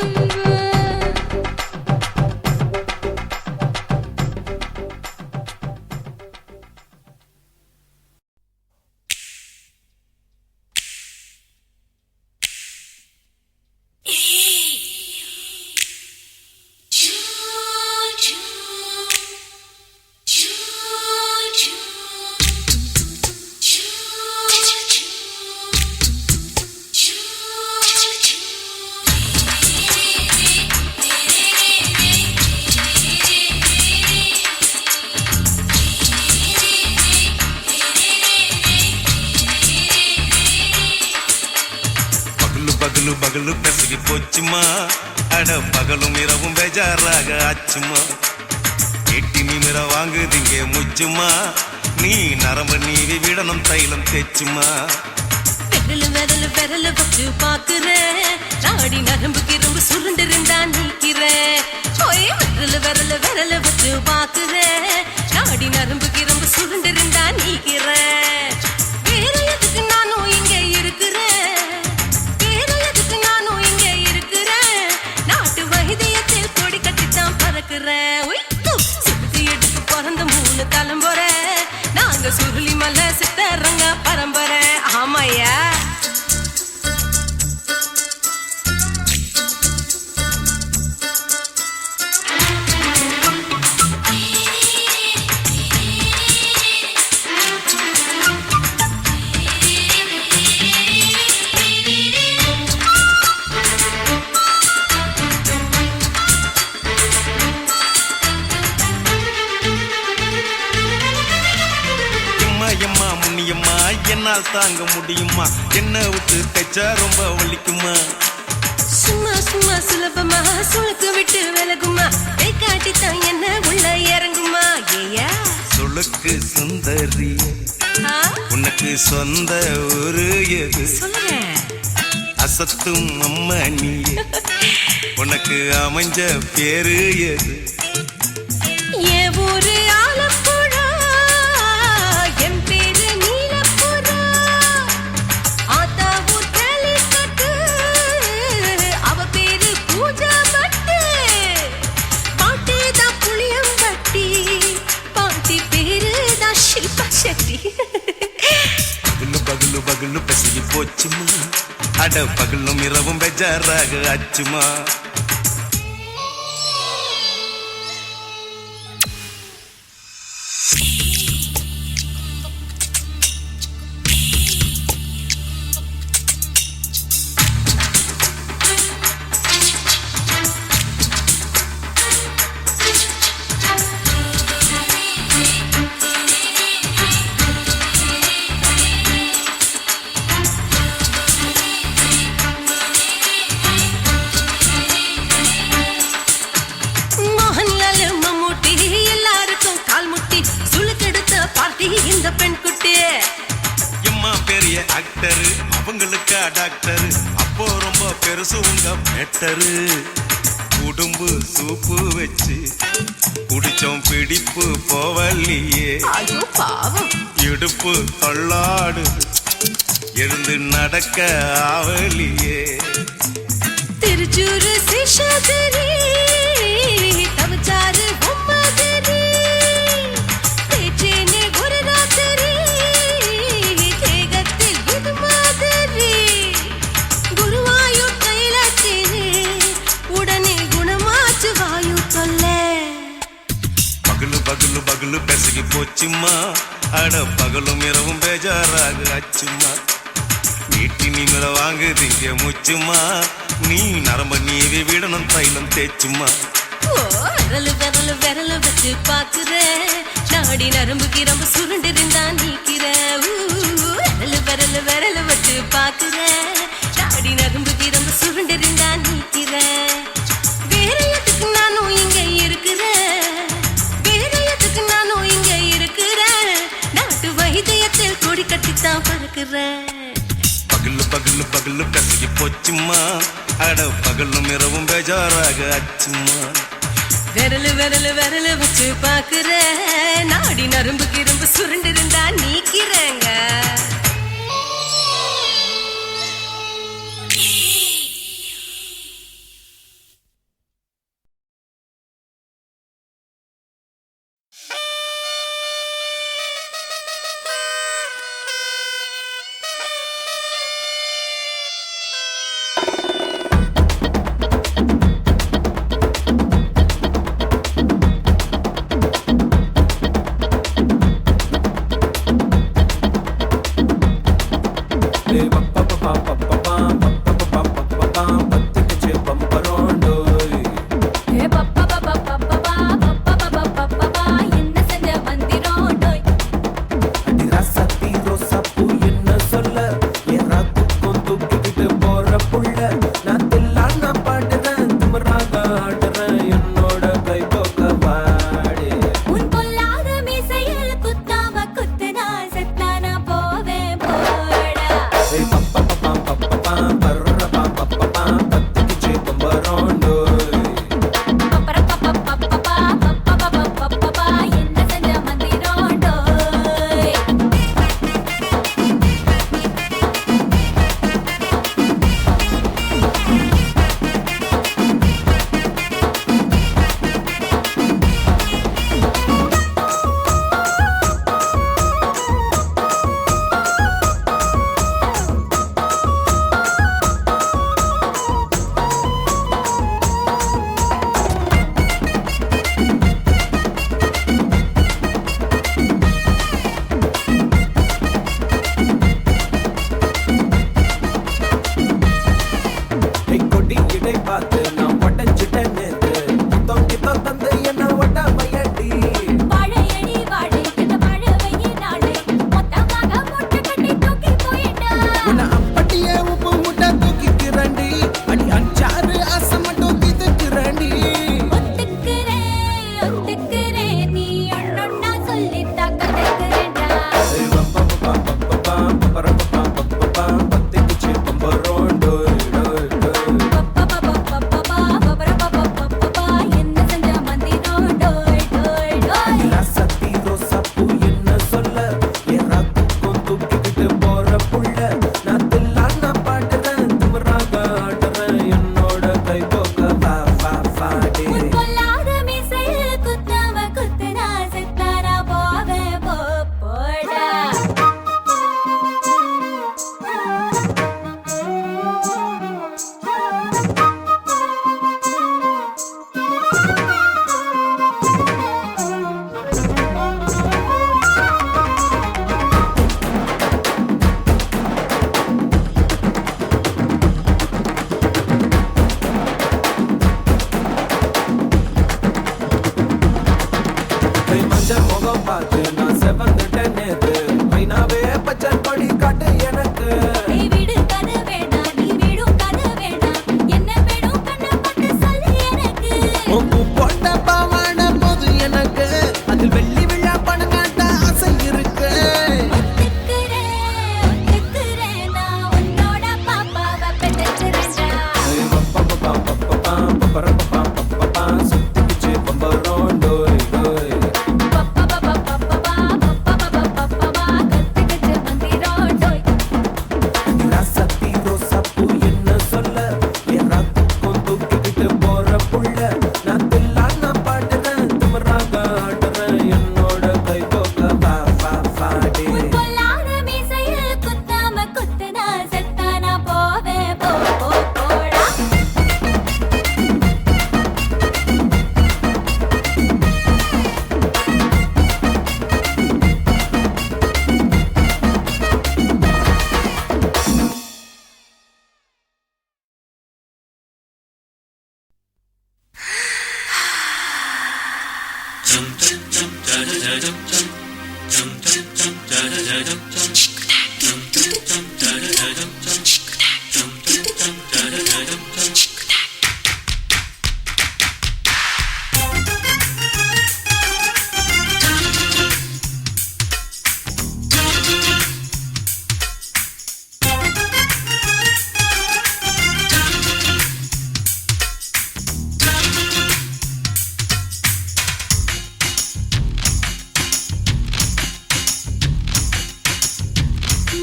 பகலு பகலு பெசகி போச்சுமா அட பகலும் இரவும் பேஜாராக ஆச்சுமா எட்டி நிமிர வாங்குதிங்க முச்சுமா நீ நரம்பு நீவி விடணும் தைலம் தேச்சுமா விரலு விரலு வச்சு பாக்குறேன் நாடி நரம்பு கிரும்பு சுருண்டிருந்தா நீக்கிறேன் விரலு வச்சு பாக்குறேன் நாடி நரம்பு கிரும்பு சுருண்டிருந்தா நீக்கிறேன் வேற எதுக்கு நானும் இங்க இருக்கிறேன் வேற எதுக்கு நானும் இங்க இருக்கிறேன் நாட்டு வைத்தியத்தில் கொடி கட்டித்தான் பறக்கிறேன் சுத்தி எடுத்து பிறந்த 3 தலைமுறை நாங்க சுருளி மலை சித்தரங்க பரம்பரை ஆமாயா எம்மா முன்னியம்மா என்னால் தாங்க முடியுமா என்ன விட்டு தைச்சா ரொம்ப வலிக்குமா சும்மா சும்மா சுலபமா சுளுக்கு விட்டு விலகுமா கை காட்டித்தான் என்ன உள்ள இறங்குமா ஏயா சுளுக்கு சுந்தரி உனக்கு சொந்த ஊரு எது சொல்றேன் அசத்தும் அம்மா நீ உனக்கு அமைஞ்ச பேரு எது என் ஊரு ஆலப்புழா என் பேரு நீலப்புறா ஆத்தா ஊர் கேலிக்கட்டு அவ பேரு பூஜா பட்டு பாட்டி தான் புளியம்பட்டி பாட்டி பேரு தான் ஷில்பா செட்டி பகலு பகலு பகலு பசிக்கு போச்சுமா அட பகலும் இரவும் பெஜாராக ஆச்சுமா இந்த பெண் குட்டி எம்மா பெரிய ஆக்டரு அவங்களுக்கா டாக்டரு அப்போ ரொம்ப பெருசு உங்க மேட்டரு உடம்பு சூப்பு வச்சு குடிச்சோம் பிடிப்பு போவல்லையே ஐயோ பாவம் இடுப்பு தள்ளாடு எழுந்து நடக்க ஆவலியே திருச்சூரு சிஷாதிரி தவச்சாரு பொம்மதிரி தேச்சேனே ஒரு ராத்திரி தேகத்தில் இது மாதிரி குருவாயூர் கைலாத்திரி உடனே குணமாச்சு வாயு சொல்ல பகலு பகலு பகலு பெசகி போச்சுமா அட பகலும் இரவும் பேஜாராக ஆச்சுமா நீட்டி நீங்கள வாங்குதீங்க முச்சுமா நீ நரம்ப நீவி விடணும் தைலம் தேச்சுமா விரலு விரலு விரலு வச்சு பாக்குற நாடி நரம்பு கிரம்பு சுருண்டு இருந்தா நீக்கிற விரலு விரலு விரலு வச்சு பாக்குற நாடி நரம்பு கிரம்பு சுருண்டு இருந்தா நீக்கிற வேற எதுக்கு நானும் இங்க இருக்கிறேன் வேற எதுக்கு நானும் இங்க இருக்கிறேன் நாட்டு வைத்தியத்தில் கொடி கட்டித்தான் பறக்கிறேன் பகலு பகலு பகலு கசகி போச்சுமா அட பகலும் இரவும் பேஜாராக அச்சுமா விரலு விரலு விரலு வச்சு பாக்குற நாடி நரம்பு கிரும்பு சுருண்டு இருந்தா நீக்கிறேங்க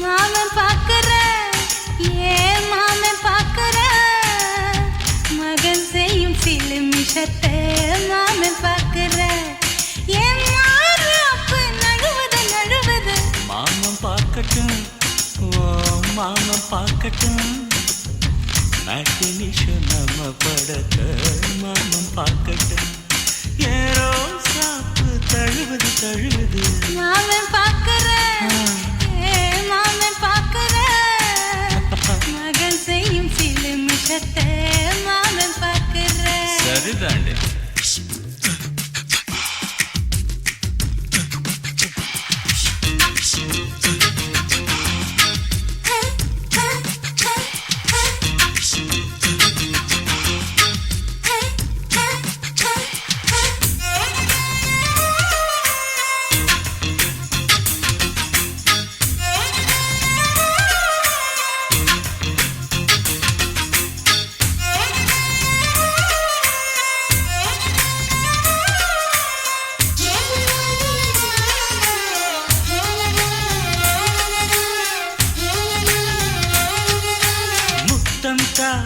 மாமன் பாக்குற ஏன் மாமன் பாக்குற மகன் செய்யும் சில மிஷத்தை மாமன் பாக்குற ஏன் மாறாப்பு நழுவுது நழுவுது மாமன் பார்க்கட்டும் ஓ மாமன் பார்க்கட்டும் நாட்டு நிஷம் நம்ம படத்த மாமன் பார்க்கட்டும் ஏரோ சாப்பு தழுவுது தழுவுது மாமன் பாக்குற ஏன் மாமன் பாக்குற மகன் செய்யும் சில மிஷத்தை மாமன் பாக்குற சரிதாண்டே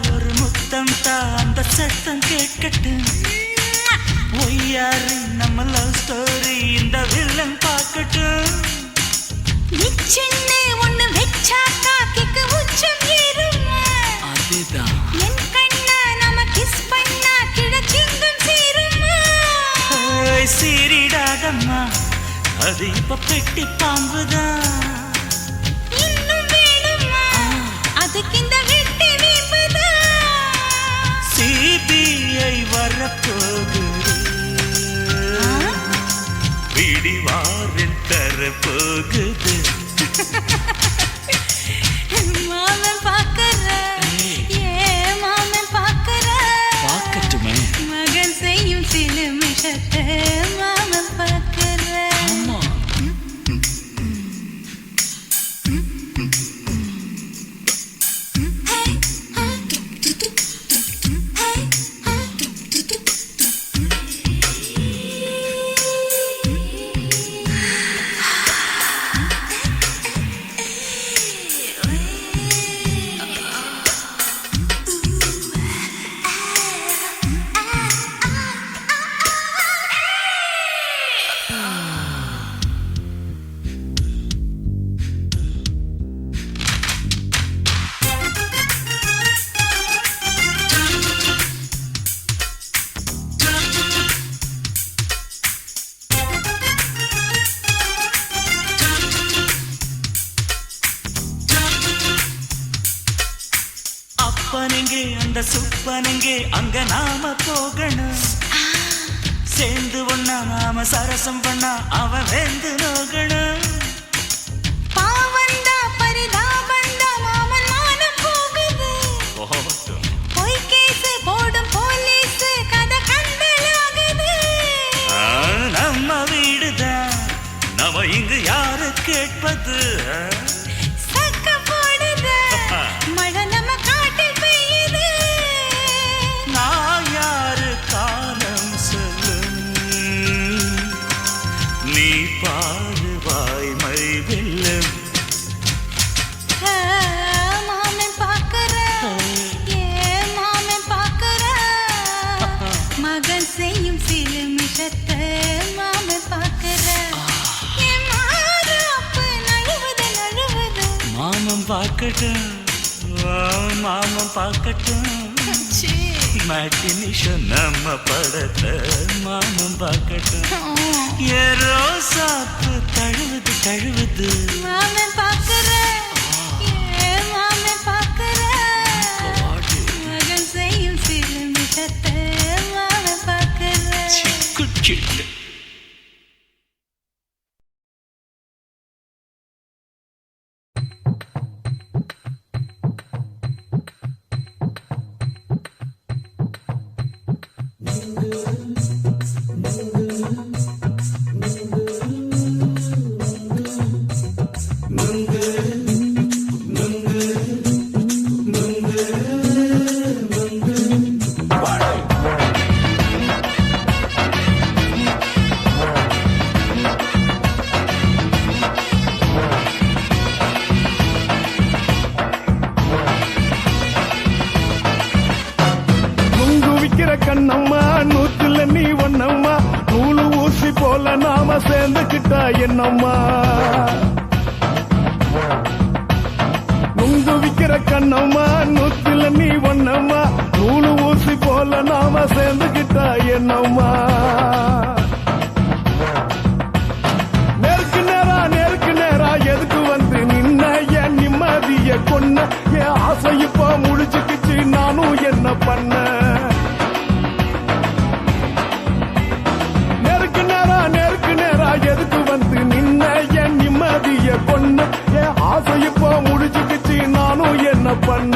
ஒரு முத்தம் தா அந்த சத்தம் கேட்கட்டும் ஒய்யாரு நம்ம லவ் ஸ்டோரி இந்த வில்லன் பார்க்கட்டும் நிச்சன்ன ஒண்ணு வெச்சா காக்கிக்கு உச்சம் ஏறுமா அதுதான் என் கண்ணா நாம கிஸ் பண்ணா கிடச்சிங்கம் சேருமா சீரிடாதம்மா அது இப்ப பெட்டி பாம்புதான் இன்னும் வேணுமா அதுக்கு இந்த வெட்டி வீம்புதான் சிபிஐ வரப்போகுது பிடிவாரில் தரப்போகுது மாமன் பாக்குற ஏன் மாமன் பாக்குற பார்க்கட்டுமே மகன் செய்யும் சில மிஷத்தை மாமன் பாக்குற ஆமா அப்பனெங்கே அந்த சுப்பனெங்கே அங்க நாம போகணும் சேர்ந்து ஒண்ணா நாம சரசம் பண்ணா அவன் வெந்து நோகணும் பாவந்தா பரிதாபந்தா மாமன் மானம் போகுது பொய் கேஸ் போடும் போலீஸ் கதை கண்டலாகுது நம்ம வீடுதான் நம்ம இங்கு யாரு கேட்பது சக்க போடுது மழை நம்ம காட்டில் பெய்யுது நான் யாரு காலம் சொல்லும் நீ பாரு வாய்மை வெல்லும் மாமன் பாக்குற ஏன் மாமன் பாக்குற மகன் செய்யும் சில மிஷத்தை மாமன் பாக்குற என் மாறாப்பு நழுவுது நழுவுது மாமன் பார்க்கட்டும் மாமன் பார்க்கட்டும் மாட்டி நிஷம் நம்ம படத்தை மாமன் பார்க்கட்டும் ஏரோ சாப்பு தழுவுது தழுவுது மாமன் பாக்குற ஏன் மாமன் பாக்குற மகன் செய்யும் சில மிஷத்தை மாமன் பாக்குற சிக்கு சிக்கு கண்ணம்மா நூத்துல நீ ஒன்னம்மா நூலு ஊசி போல நாம சேர்ந்துக்கிட்டா என்னம்மா நுங்கு விக்கிற கண்ணம்மா நூத்துல நீ ஒன்னம்மா நூலு ஊசி போல நாம சேர்ந்துக்கிட்டா என்னம்மா நேருக்கு நேரா எதுக்கு வந்து நின்ன என் நிம்மதிய கொன்ன என் ஆசை இப்ப முழிச்சுக்கிச்சு நானும் என்ன பண்ண நேருக்கு நேரா எதுக்கு வந்து நின்ன என் நிம்மதிய கொன்ன என் ஆசை இப்ப முழிச்சுக்கிச்சு நானும் என்ன பண்ண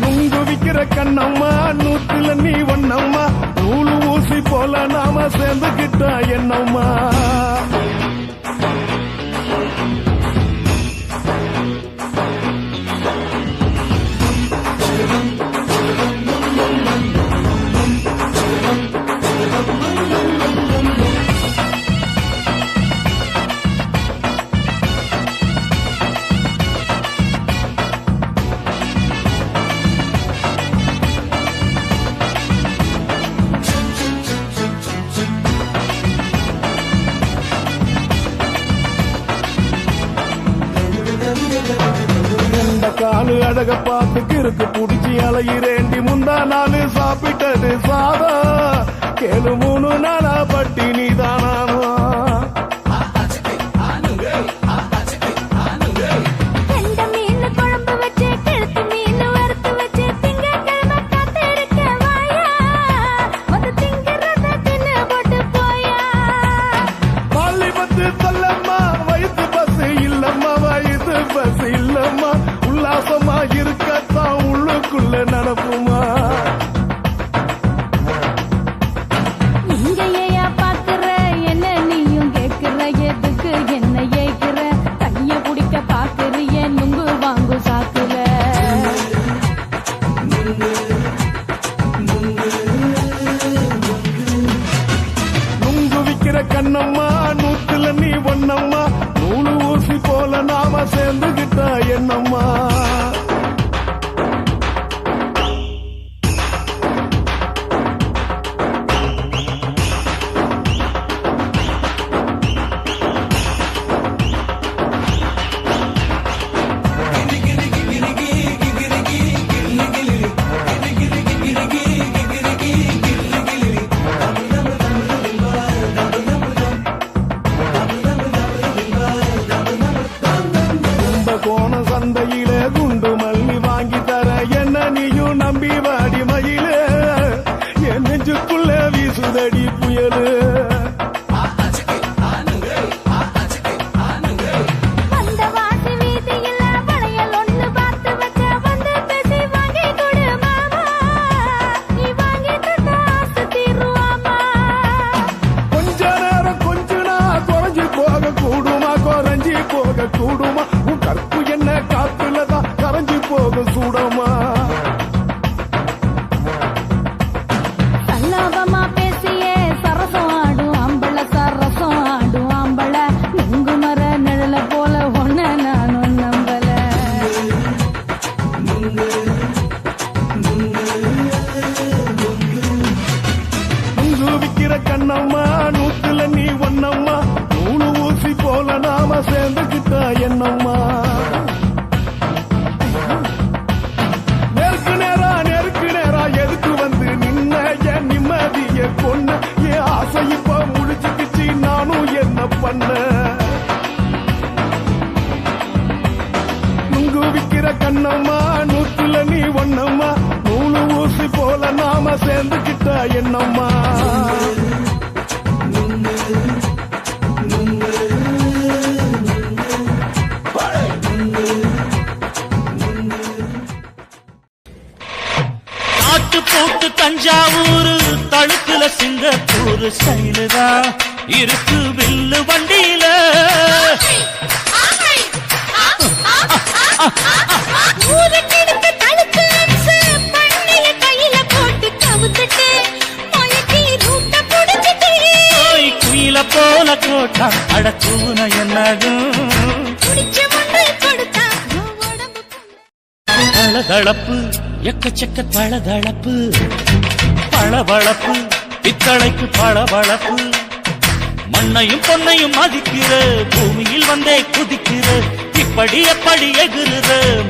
நுங்கு விக்கிற கண்ணம்மா நூத்துல நீ ஒன்னம்மா நூலு ஊசி போல நாம சேர்ந்துக்கிட்டா என்னம்மா காலு அழக பார்த்து கிறுக்கு புடிச்சு அலையிறேண்டி முந்தா நாலு சாப்பிட்டது சாதா கேளு 3 நாளா பட்டினி தானானோ இருக்கத்தான் உள்ளுக்குள்ள நடப்புமா இங்கேயா பாக்குற என்ன நீயும் கேக்குற எதுக்கு என்ன ஏக்குற கைய குடிக்க பாக்குறிய நுங்கு வாங்கு சாக்குல நுங்கு விக்கிற கண்ணம்மா நூத்துல நீ ஒன்னம்மா நூலு ஊசி போல நாம சேர்ந்துகிட்டா என்னம்மா சந்தையில குண்டு மல்லி வாங்கி தர என்ன நீயும் நம்பி வாடி மயில என் நெஞ்சுக்குள்ள வீசுதடி புயலு கொஞ்ச நேரம் கொஞ்சனா குறைஞ்சி போக கூடுமா குறைஞ்சி போக கூடுமா உன் கற்பு என்ன காத்துலதான் கரைஞ்சி போக சூடமா சல்லாபமா பேசியே சரசம் ஆடும் ஆம்பள சரசம் ஆடும் ஆம்பள நுங்கு மர நிழல போல ஒன்ன நானும் நம்பல நுங்கு விக்கிற கண்ணம்மா நூத்துல நீ ஒன்னம்மா நூலு ஊசி போல நாம சேர்ந்துக்கிட்டா என்னம்மா நேருக்கு நேரா எதுக்கு வந்து நின்ன என் நிம்மதிய கொன்ன என் ஆசை இப்ப முடிச்சுக்கிச்சு நானும் என்ன பண்ண நுங்கு விக்கிற கண்ணம்மா நூத்துல நீ ஒன்னம்மா நூலு ஊசி போல நாம சேர்ந்துக்கிட்டா என்னம்மா போட்டு தஞ்சாவூர் தழுக்குல சிங்கப்பூர் ஸ்டைலுதான் இருக்கு வில்லு வண்டியில குயில போல கோட்டா அடக்கூன என்னதும் தளதளப்பு எக்கச்சக்க தளதளப்பு பளபளப்பு பித்தளைக்கு பளபளப்பு மண்ணையும் பொன்னையும் மதிக்கிற பூமியில் வந்தே குதிக்கிற இப்படி எப்படி எகுற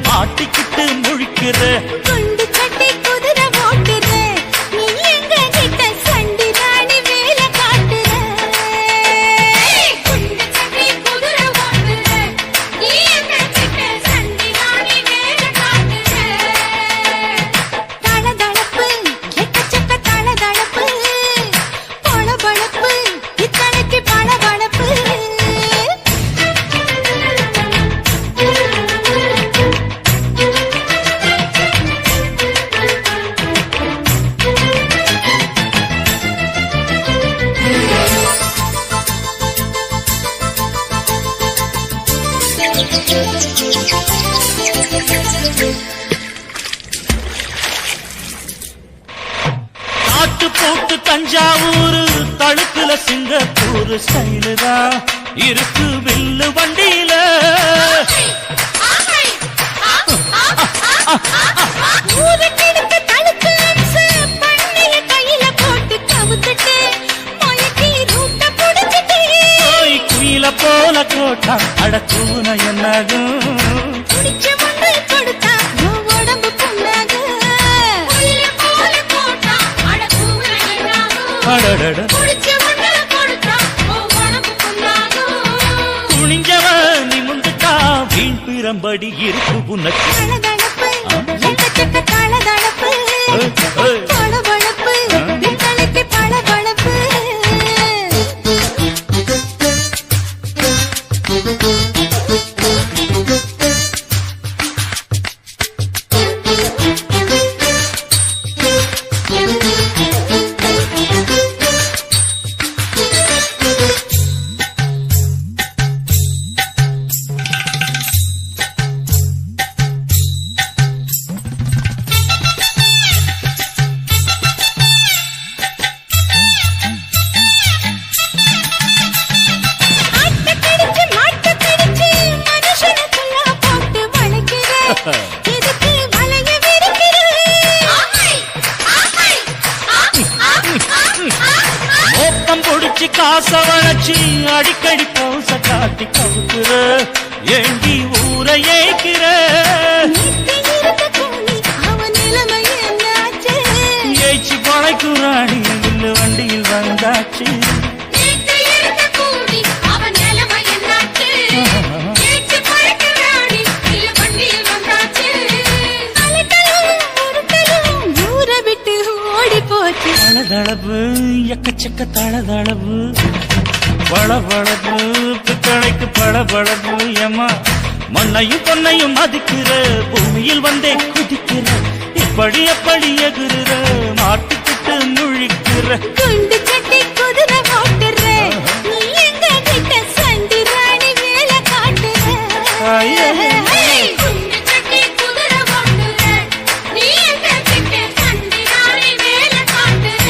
மாட்டிக்கிட்டு முழிக்கிற குண்டு கட்டி குதிரை ஓட்டுற நீ எங்க கிட்ட சண்டி ராணி வேலை காட்டுற குண்டு கட்டி குதிரை ஓட்டுற நீ எங்க கிட்ட சண்டி ராணி வேலை காட்டுற தளதளப்பு எக்கச்சக்க தளதளப்பு பளபளப்பு இத்தனைக்கு பளபளப்பு காட்டு போட்டு தஞ்சாவூர் தழுக்குல சிங்கப்பூர் ஸ்டைலு தான் இருக்கு வில்லு வண்டியில ஊருக்கெடுத்து தழுக்கு அம்சு பண்ணைய கையில போட்டு கவுத்துட்டு மயக்கி ரூட்ட புடிச்சிட்டு போய் குயில போல கோட்டா அடக்கூன என்னாகும் குடிச்ச மண்ணு கொடுத்தா உன் உடம்பு புண்ணாகும் குயில போல போட்டா அடக்கூன என்னாகும் அடடட குடிச்ச மண்ணு கொடுத்தா உன் உடம்பு புண்ணாகும் துணிஞ்சவன் நிமிந்துட்டா வீண் பிறம்படி இருக்கு உனக்கு தளதளப்பு எக்கச்சக்க தளதளப்பு பளபளப்பு இத்தனைக்கு பளபளப்பு ஆட்டக்கடிச்சு மாட்டக்கடிச்சு மனுஷனுக்குள்ள போட்டு வளைக்கிற இதுக்கு வளைய விரிக்கிற மோப்பம் பொடிச்சு காச வளைச்சு அடிக்கடி பௌச காட்டி கவுக்குற ஏண்டி ஊரை ஏய்க்கிற நீத்தி இருந்த கூலி அவன் நிலைமை என்னாச்சு ஏய்ச்சி பழைக்குறாணி வில்லு வண்டியில் வந்தாச்சு நீத்தி இருந்த கூலி அவன் நிலைமை என்னாச்சு ஏச்சு பழக்கிறாடி இல்ல வண்டியில் வந்தாச்சு அலட்டலும் உருட்டலும் ஊரை விட்டு ஓடி போச்சு தளதளவு எக்கச்சக்க தளதளவு பளபளப்பு பித்தளைக்கு பளபளப்பு ஏமா மண்ணையும் பொன்னையும் மதிக்கிற பூமியில் வந்தே குதிக்கிற இப்படி எப்படி எகுற மாட்டிக்கிட்டு முழிக்கிற குண்டு கட்டி குதிரை ஓட்டுற நீ எங்க கிட்ட சண்டி ராணி வேலை காட்டுற குண்டு கட்டி குதிரை ஓட்டுற நீ எங்க கிட்ட சண்டி ராணி வேலை காட்டுற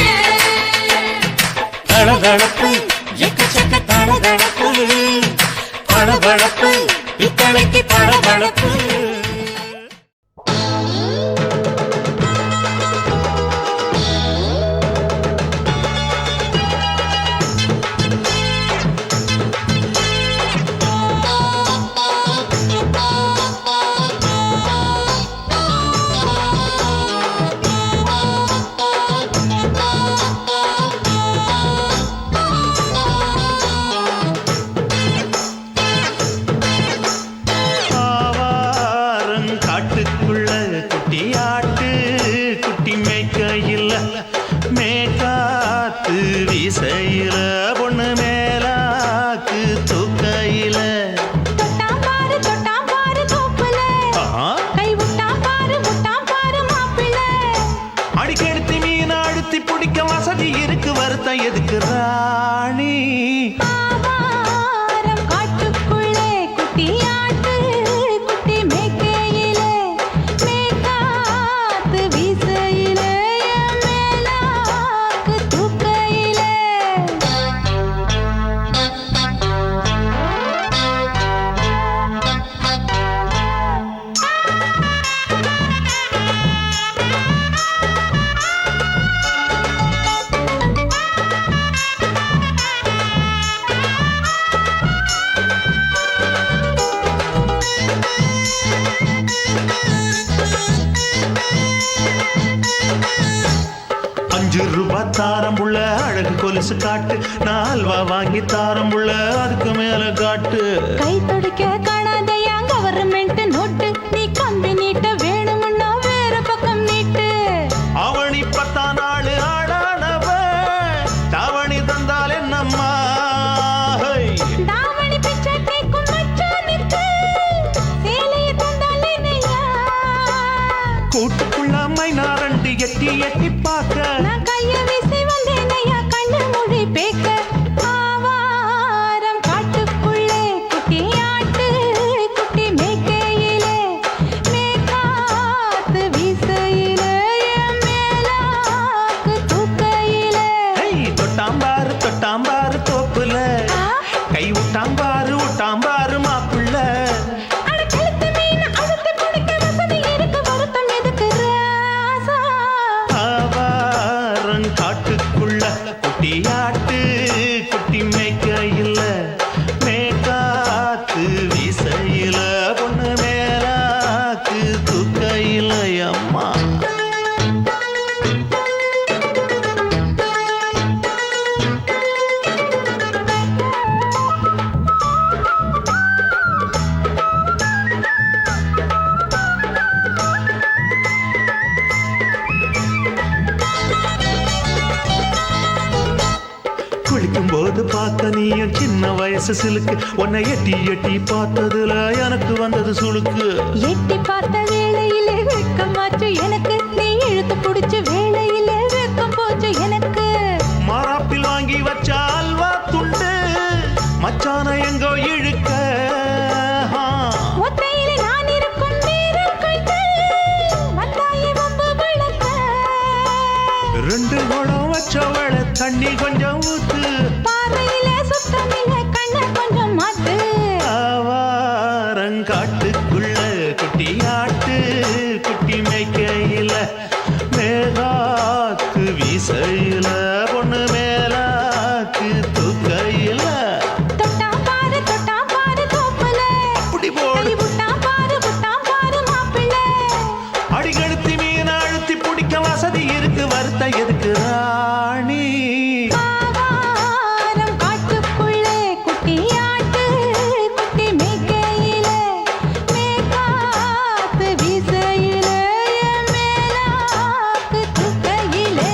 தளதளப்பு எக்கச்சக்க தளதளப்பு பளபளப்பு இத்தனைக்கு பளபளப்பு காட்டுக்குள்ள குட்டியாட்டு குட்டி மேய்க்கையில் மேற்காத்து வீசையில பொண்ணு மேலாக்கு தூக்கையில தொட்டாம் பாரு தோப்புல கை விட்டாம் பாரு மாப்பிள்ள அடிக்கெடுத்து மீன் அழுத்தி பிடிக்க வசதி இருக்கு வருத்தம் எதுக்கு ராணி ஆவாரம் காட்டுக்குள்ளே குட்டியாட்டு குட்டி மேய்க்கையில மேற்காத்து வீசையில மேலாக்கு தூக்கையில வாரம்புள்ள அழகு கொலுசு காட்டு நான் அல்வா வாங்கி தாரம்புள்ள அதுக்கு மேல காட்டு கை துடிக்க காணாதையா கவர்மெண்ட் நோட்டு நீ கம்பி நீட்ட வேணும்னா வேற பக்கம் நீட்டு அவனி 10 நாள் ஆடானவ தாவணி தந்தால் என்னம்மா தாவணி பிச்சை கேக்கும் மச்சானுக்கு சேலையை தந்தால் என்னையா கூட்டுக்குள்ள மைனாரண்டி எட்டி எட்டி பார்க்க நான் கைய வீசி வந்தேனையா கண்ணு மொழி பேக்க ஆவாரம் காட்டுக்குள்ளே குட்டி ஆட்டு குட்டி மேய்க்கையிலே மேற்காத்து வீசையிலே என் மேலாக்கு தூக்கையிலே தொட்டாம்பாரு தோப்புல கை விட்டாம்பாரு மாப்பிள்ள அட கழுத்து மீன் அழுத்து குடிக்க வசதி இருக்கு வருத்தம் எதுக்கு ராசா ஆவாரம் காட்டுக்குள்ள குட்டியாட்டு குட்டி மேய்க்கையில மேற்காத்து வீசையில பொண்ணு மேலாக்கு தூக்கையில அம்மா குளிக்கும் போது பார்த்த நீயும் சின்ன வயசு சிலுக்கு உன்னை எட்டி எட்டி பார்த்ததுல எனக்கு வந்தது சுளுக்கு எட்டி பார்த்த வேளையிலே வெட்கமாச்சு எனக்கு நீ இழுத்து புடிச்சு வேளையிலே வெட்கம் போச்சு எனக்கு மாறாப்பில் வாங்கி வச்ச அல்வா துண்டு மச்சான எங்கோ இழுக்க ஒத்தையிலே நான் இருக்கும் நேரம் கண்டு வந்தாயே வம்பு விளக்க 2 குடம் வச்சவள தண்ணி கொஞ்சம் ஊத்து பார்வையிலே சுத்தமில்லை கண்ணை கொஞ்சம் மாத்து ஆவாரங்காட்டுக்குள்ள குட்டியாட்டு குட்டி மேய்க்கையில மேலாக்கு வீசையில பொண்ணு மேலாக்கு தூக்கையில தொட்டாம் பாரு தோப்புல அப்படி போடு கை விட்டாம் பாரு மாப்பிள்ளை அடிகழுத்தி மீன் அழுத்தி பிடிக்க வசதி இருக்கு வருத்த எதுக்கு ராணி ஆவாரம் காட்டுக்குள்ளே குட்டி ஆட்டு குட்டி மேய்க்கையிலே மேற்காத்து வீசையிலே என் மேலாக்கு தூக்கையிலே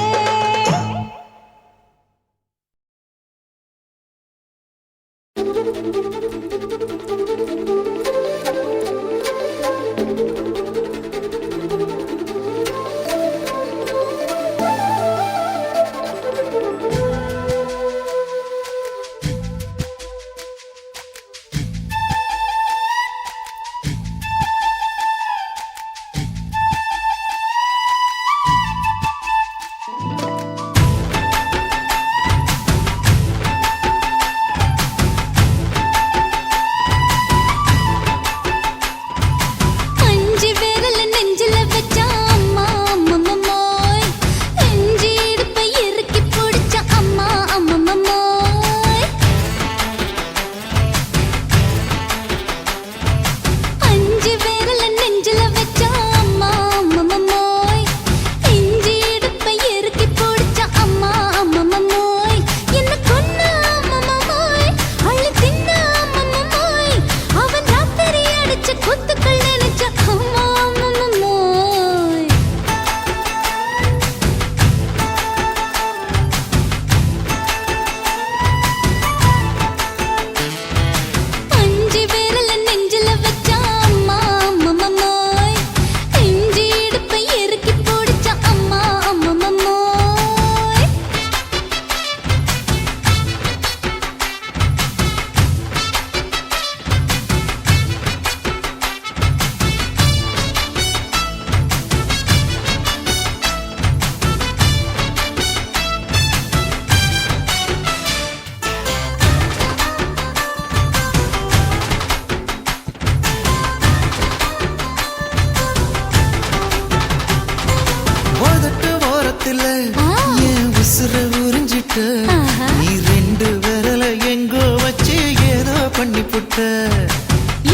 நீ 2 விரல எங்கோ வச்சு ஏதோ பண்ணி புட்ட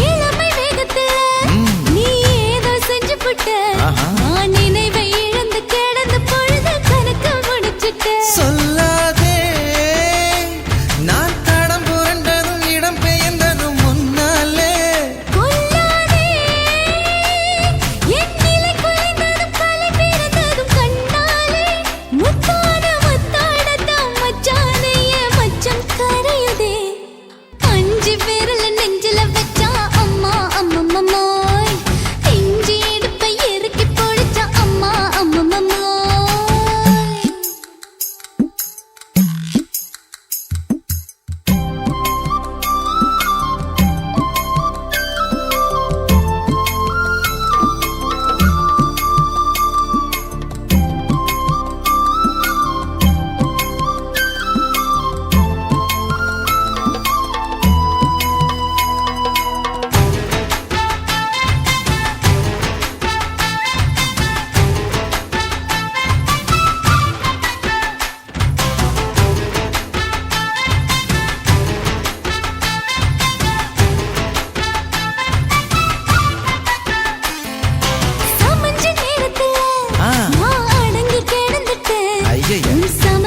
இளமை வேகத்துல நீ ஏதோ செஞ்சு புட்ட நான் நினைவை இழந்து கிடந்த பொழுது கணக்கு முடிச்சிட்ட சொல்ல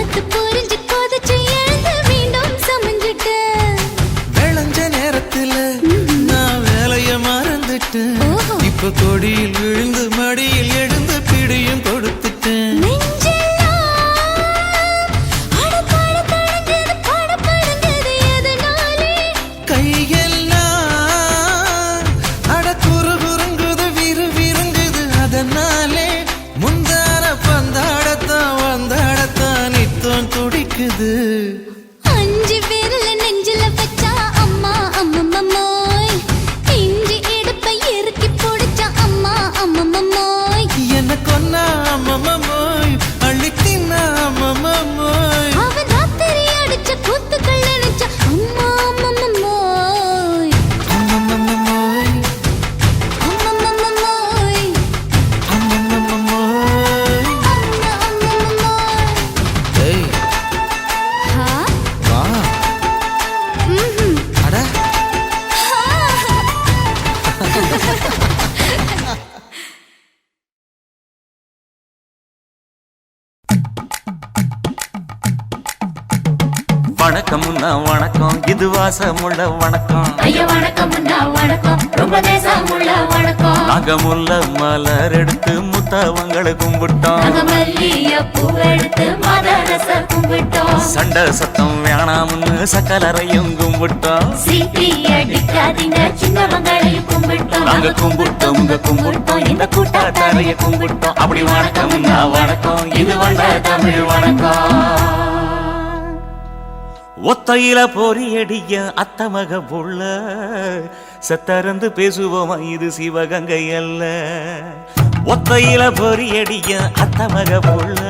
பார்த்து புரிஞ்சு கொதிச்சு எழுந்து மீண்டும் சமைஞ்சிட்டு விளைஞ்ச நேரத்துல நான் வேலைய மறந்துட்டேன். இப்ப கொடியில் விழுந்து மடியில் எழுந்து பிடியும் கொடுத்துட்டேன். கையெல்லாம் அட குறுகுறுங்குது விறுவிறுங்குது அதனாலே முந்தான பந்தாடத்தான் வந்தாடத்தான் நித்தம் துடிக்குது. 5 விரல நெஞ்சில வச்சா அம்மா அம்மம்மோய் இஞ்சி இடுப்பை இறுக்கி பிடிச்சா அம்மா அம்மம்மோய் என்ன கொன்னா அம்மம்மோய் அள்ளி தின்னா அம்மம்மோய் அவன் ராத்திரி அடிச்ச கூத்துக்கள் நினைச்ச அம்மா அம்மம்மோய் அம்மம்மோய் அம்மம்மோய் அம்மம்மோய். அம்மம்மோய் ஏய் ஹா வா அட வணக்கம்னா வணக்கம் இது வாசமுள்ள வணக்கம். ஐயா வணக்கம் வணக்கம் ரொம்ப தேசமுள்ள வணக்கம் நாகமுள்ள மலர் எடுத்து முத்தவங்களை கும்பிட்டோம். மல்லிய பூவெடுத்து மதரச கும்பிட்டோம் சண்டை சத்தம் வேணாம்னு சக்கலரையும் கும்பிட்டோம். சீட்டி அடிக்காதீங்க சின்னவங்களையும் கும்பிட்டோம் நாங்க கும்பிட்டோம் உங்க கும்பிட்டோம் இந்த கூட்டாத்தாரைய கும்பிட்டோம். அப்படி வணக்கம்னா வணக்கம் இது வந்த தமிழ் வணக்கம். ஒத்தையில பொறியடிய அத்தமக புள்ள சத்தறந்து பேசுவோமா இது சிவகங்கை அல்ல. ஒத்தையில பொறியடிய அத்தமக புள்ள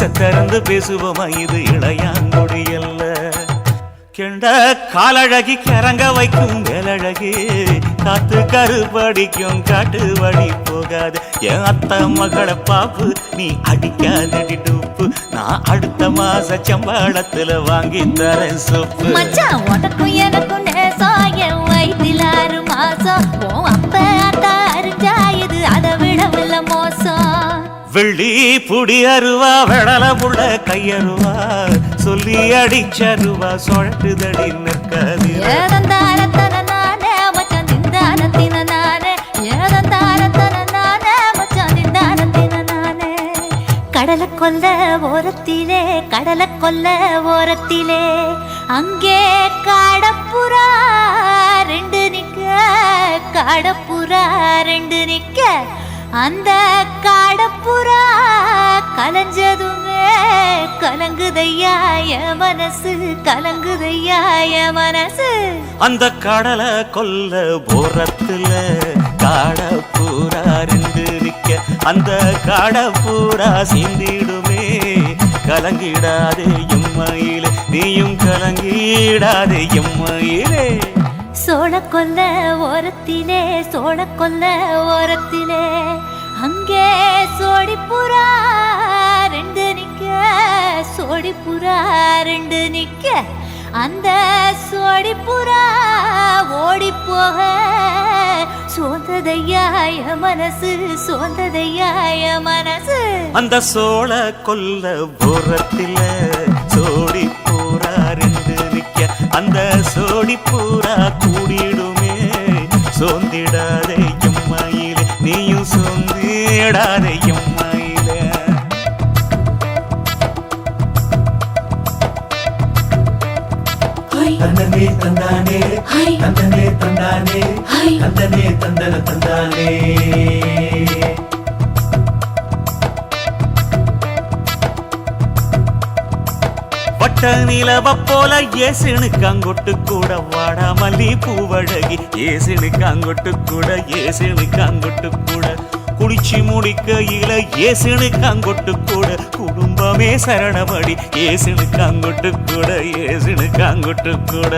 சத்தறந்து பேசுவோமா இது இளையாங்குடி அல்ல. கெண்ட காலழகி கிறங்க வைக்கும் வேலழகி காத்து கருப்படிக்கும் காட்டு வழி போகாது. என் அத்த மகளை பாப்பு நீ அடிக்காதடி டூப்பு நான் அடுத்த மாச சம்பளத்துல வாங்கி தரேன் சொப்பு. மச்சான் உனக்கும் எனக்கும் நேசம் என் வயிற்றில் 6 மாசம் உன் அப்ப அத்தா அரிஞ்சா இது அதை விடவில்லை மோசம். வெள்ளி புடி அருவா வெடல புள்ள கையருவா சொல்லி அடிச்சருவா சொழட்டுதடி நிற்காது. ஏதந்தாரத்தன நானே மச்சான் திந்தானத்தின நானே ஏதந்தாரத்தன நானே மச்சான் திந்தானத்தின நானே. கடலை கொல்ல ஓரத்திலே அங்கே காடப்புறா 2 நிக்க காடப்புறா 2 நிக்க அந்த காடப்புறா கலஞ்சதுமே கலங்குதையா என் மனசு கலங்குதையா என் மனசு. அந்த கடலை கொல்ல போறத்துல காடப்பூரா 2 நிக்க அந்த காடப்பூரா சிந்திடுமே கலங்கிடாதே எம்மையிலே நீயும் கலங்கிடாதே எம்மையிலே. சோழக்கொல்ல ஓரத்திலே அங்கே சோடிப்புறா 2 நிக்க சோடிப்புறா 2 நிக்க அந்த சோடிப்புறா ஓடி போக சோந்ததையா என் மனசு சோந்ததையா என் மனசு. அந்த சோழ கொல்ல போரத்தில சோடி பூரா 2 நிக்க அந்த சோடி பூரா கூடிடுமே சோந்திடாதே எம்மையிலே நீயும் சோந்திடாதே எம்மையிலே. தந்தனே தந்தானே தந்தனே தந்தானே தந்தனே தந்தன தந்தானே. வட்ட நிலவ போல ஏசுனுக்கு அங்கொட்டு கூட வாடா மல்லி பூவழகி ஏசுனுக்கு அங்கொட்டு கூட ஏசுனுக்கு அங்கொட்டு கூட குளிச்சு முடிக்கையில ஏசுனுக்கு அங்கொட்டு கூட குடும்பமே சரணபடி ஏசுனுக்கு அங்கொட்டு கூட ஏசுனுக்கு அங்கொட்டு கூட.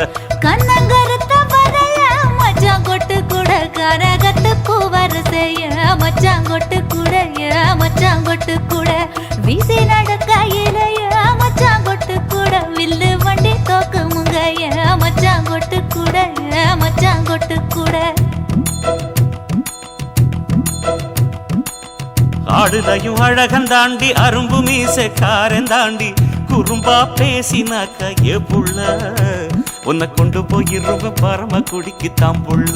கண்ணங்கருத்த வரைய மச்சாங்கொட்டு கூட கரகத்து பூவரசைய மச்சாங்கொட்டு கூட மச்சாங்கொட்டு கூட வீசி நடக்கையிலைய மச்சாங்கொட்டு கூட வில்லு வண்டி தோக்குமுங்க மச்சாங்கொட்டு கூட மச்சாங்கொட்டு கூட. ஆடுலையும் அழகன் தாண்டி அரும்பு மீசக்காரன் தாண்டி குறும்பா பேசினாக்க ஏ புள்ள உன்னை கொண்டு போயிருவ பரம குடிக்கு தாம்புள்ள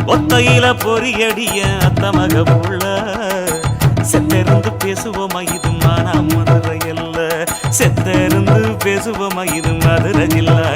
ஒத்தையில பொறியடிய அத்த மக புள்ள செத்திருந்து பேசுவோமா இது மானா மதுரை அல்ல செத்திருந்து பேசுவோமா இது மதுரை ஜில்லா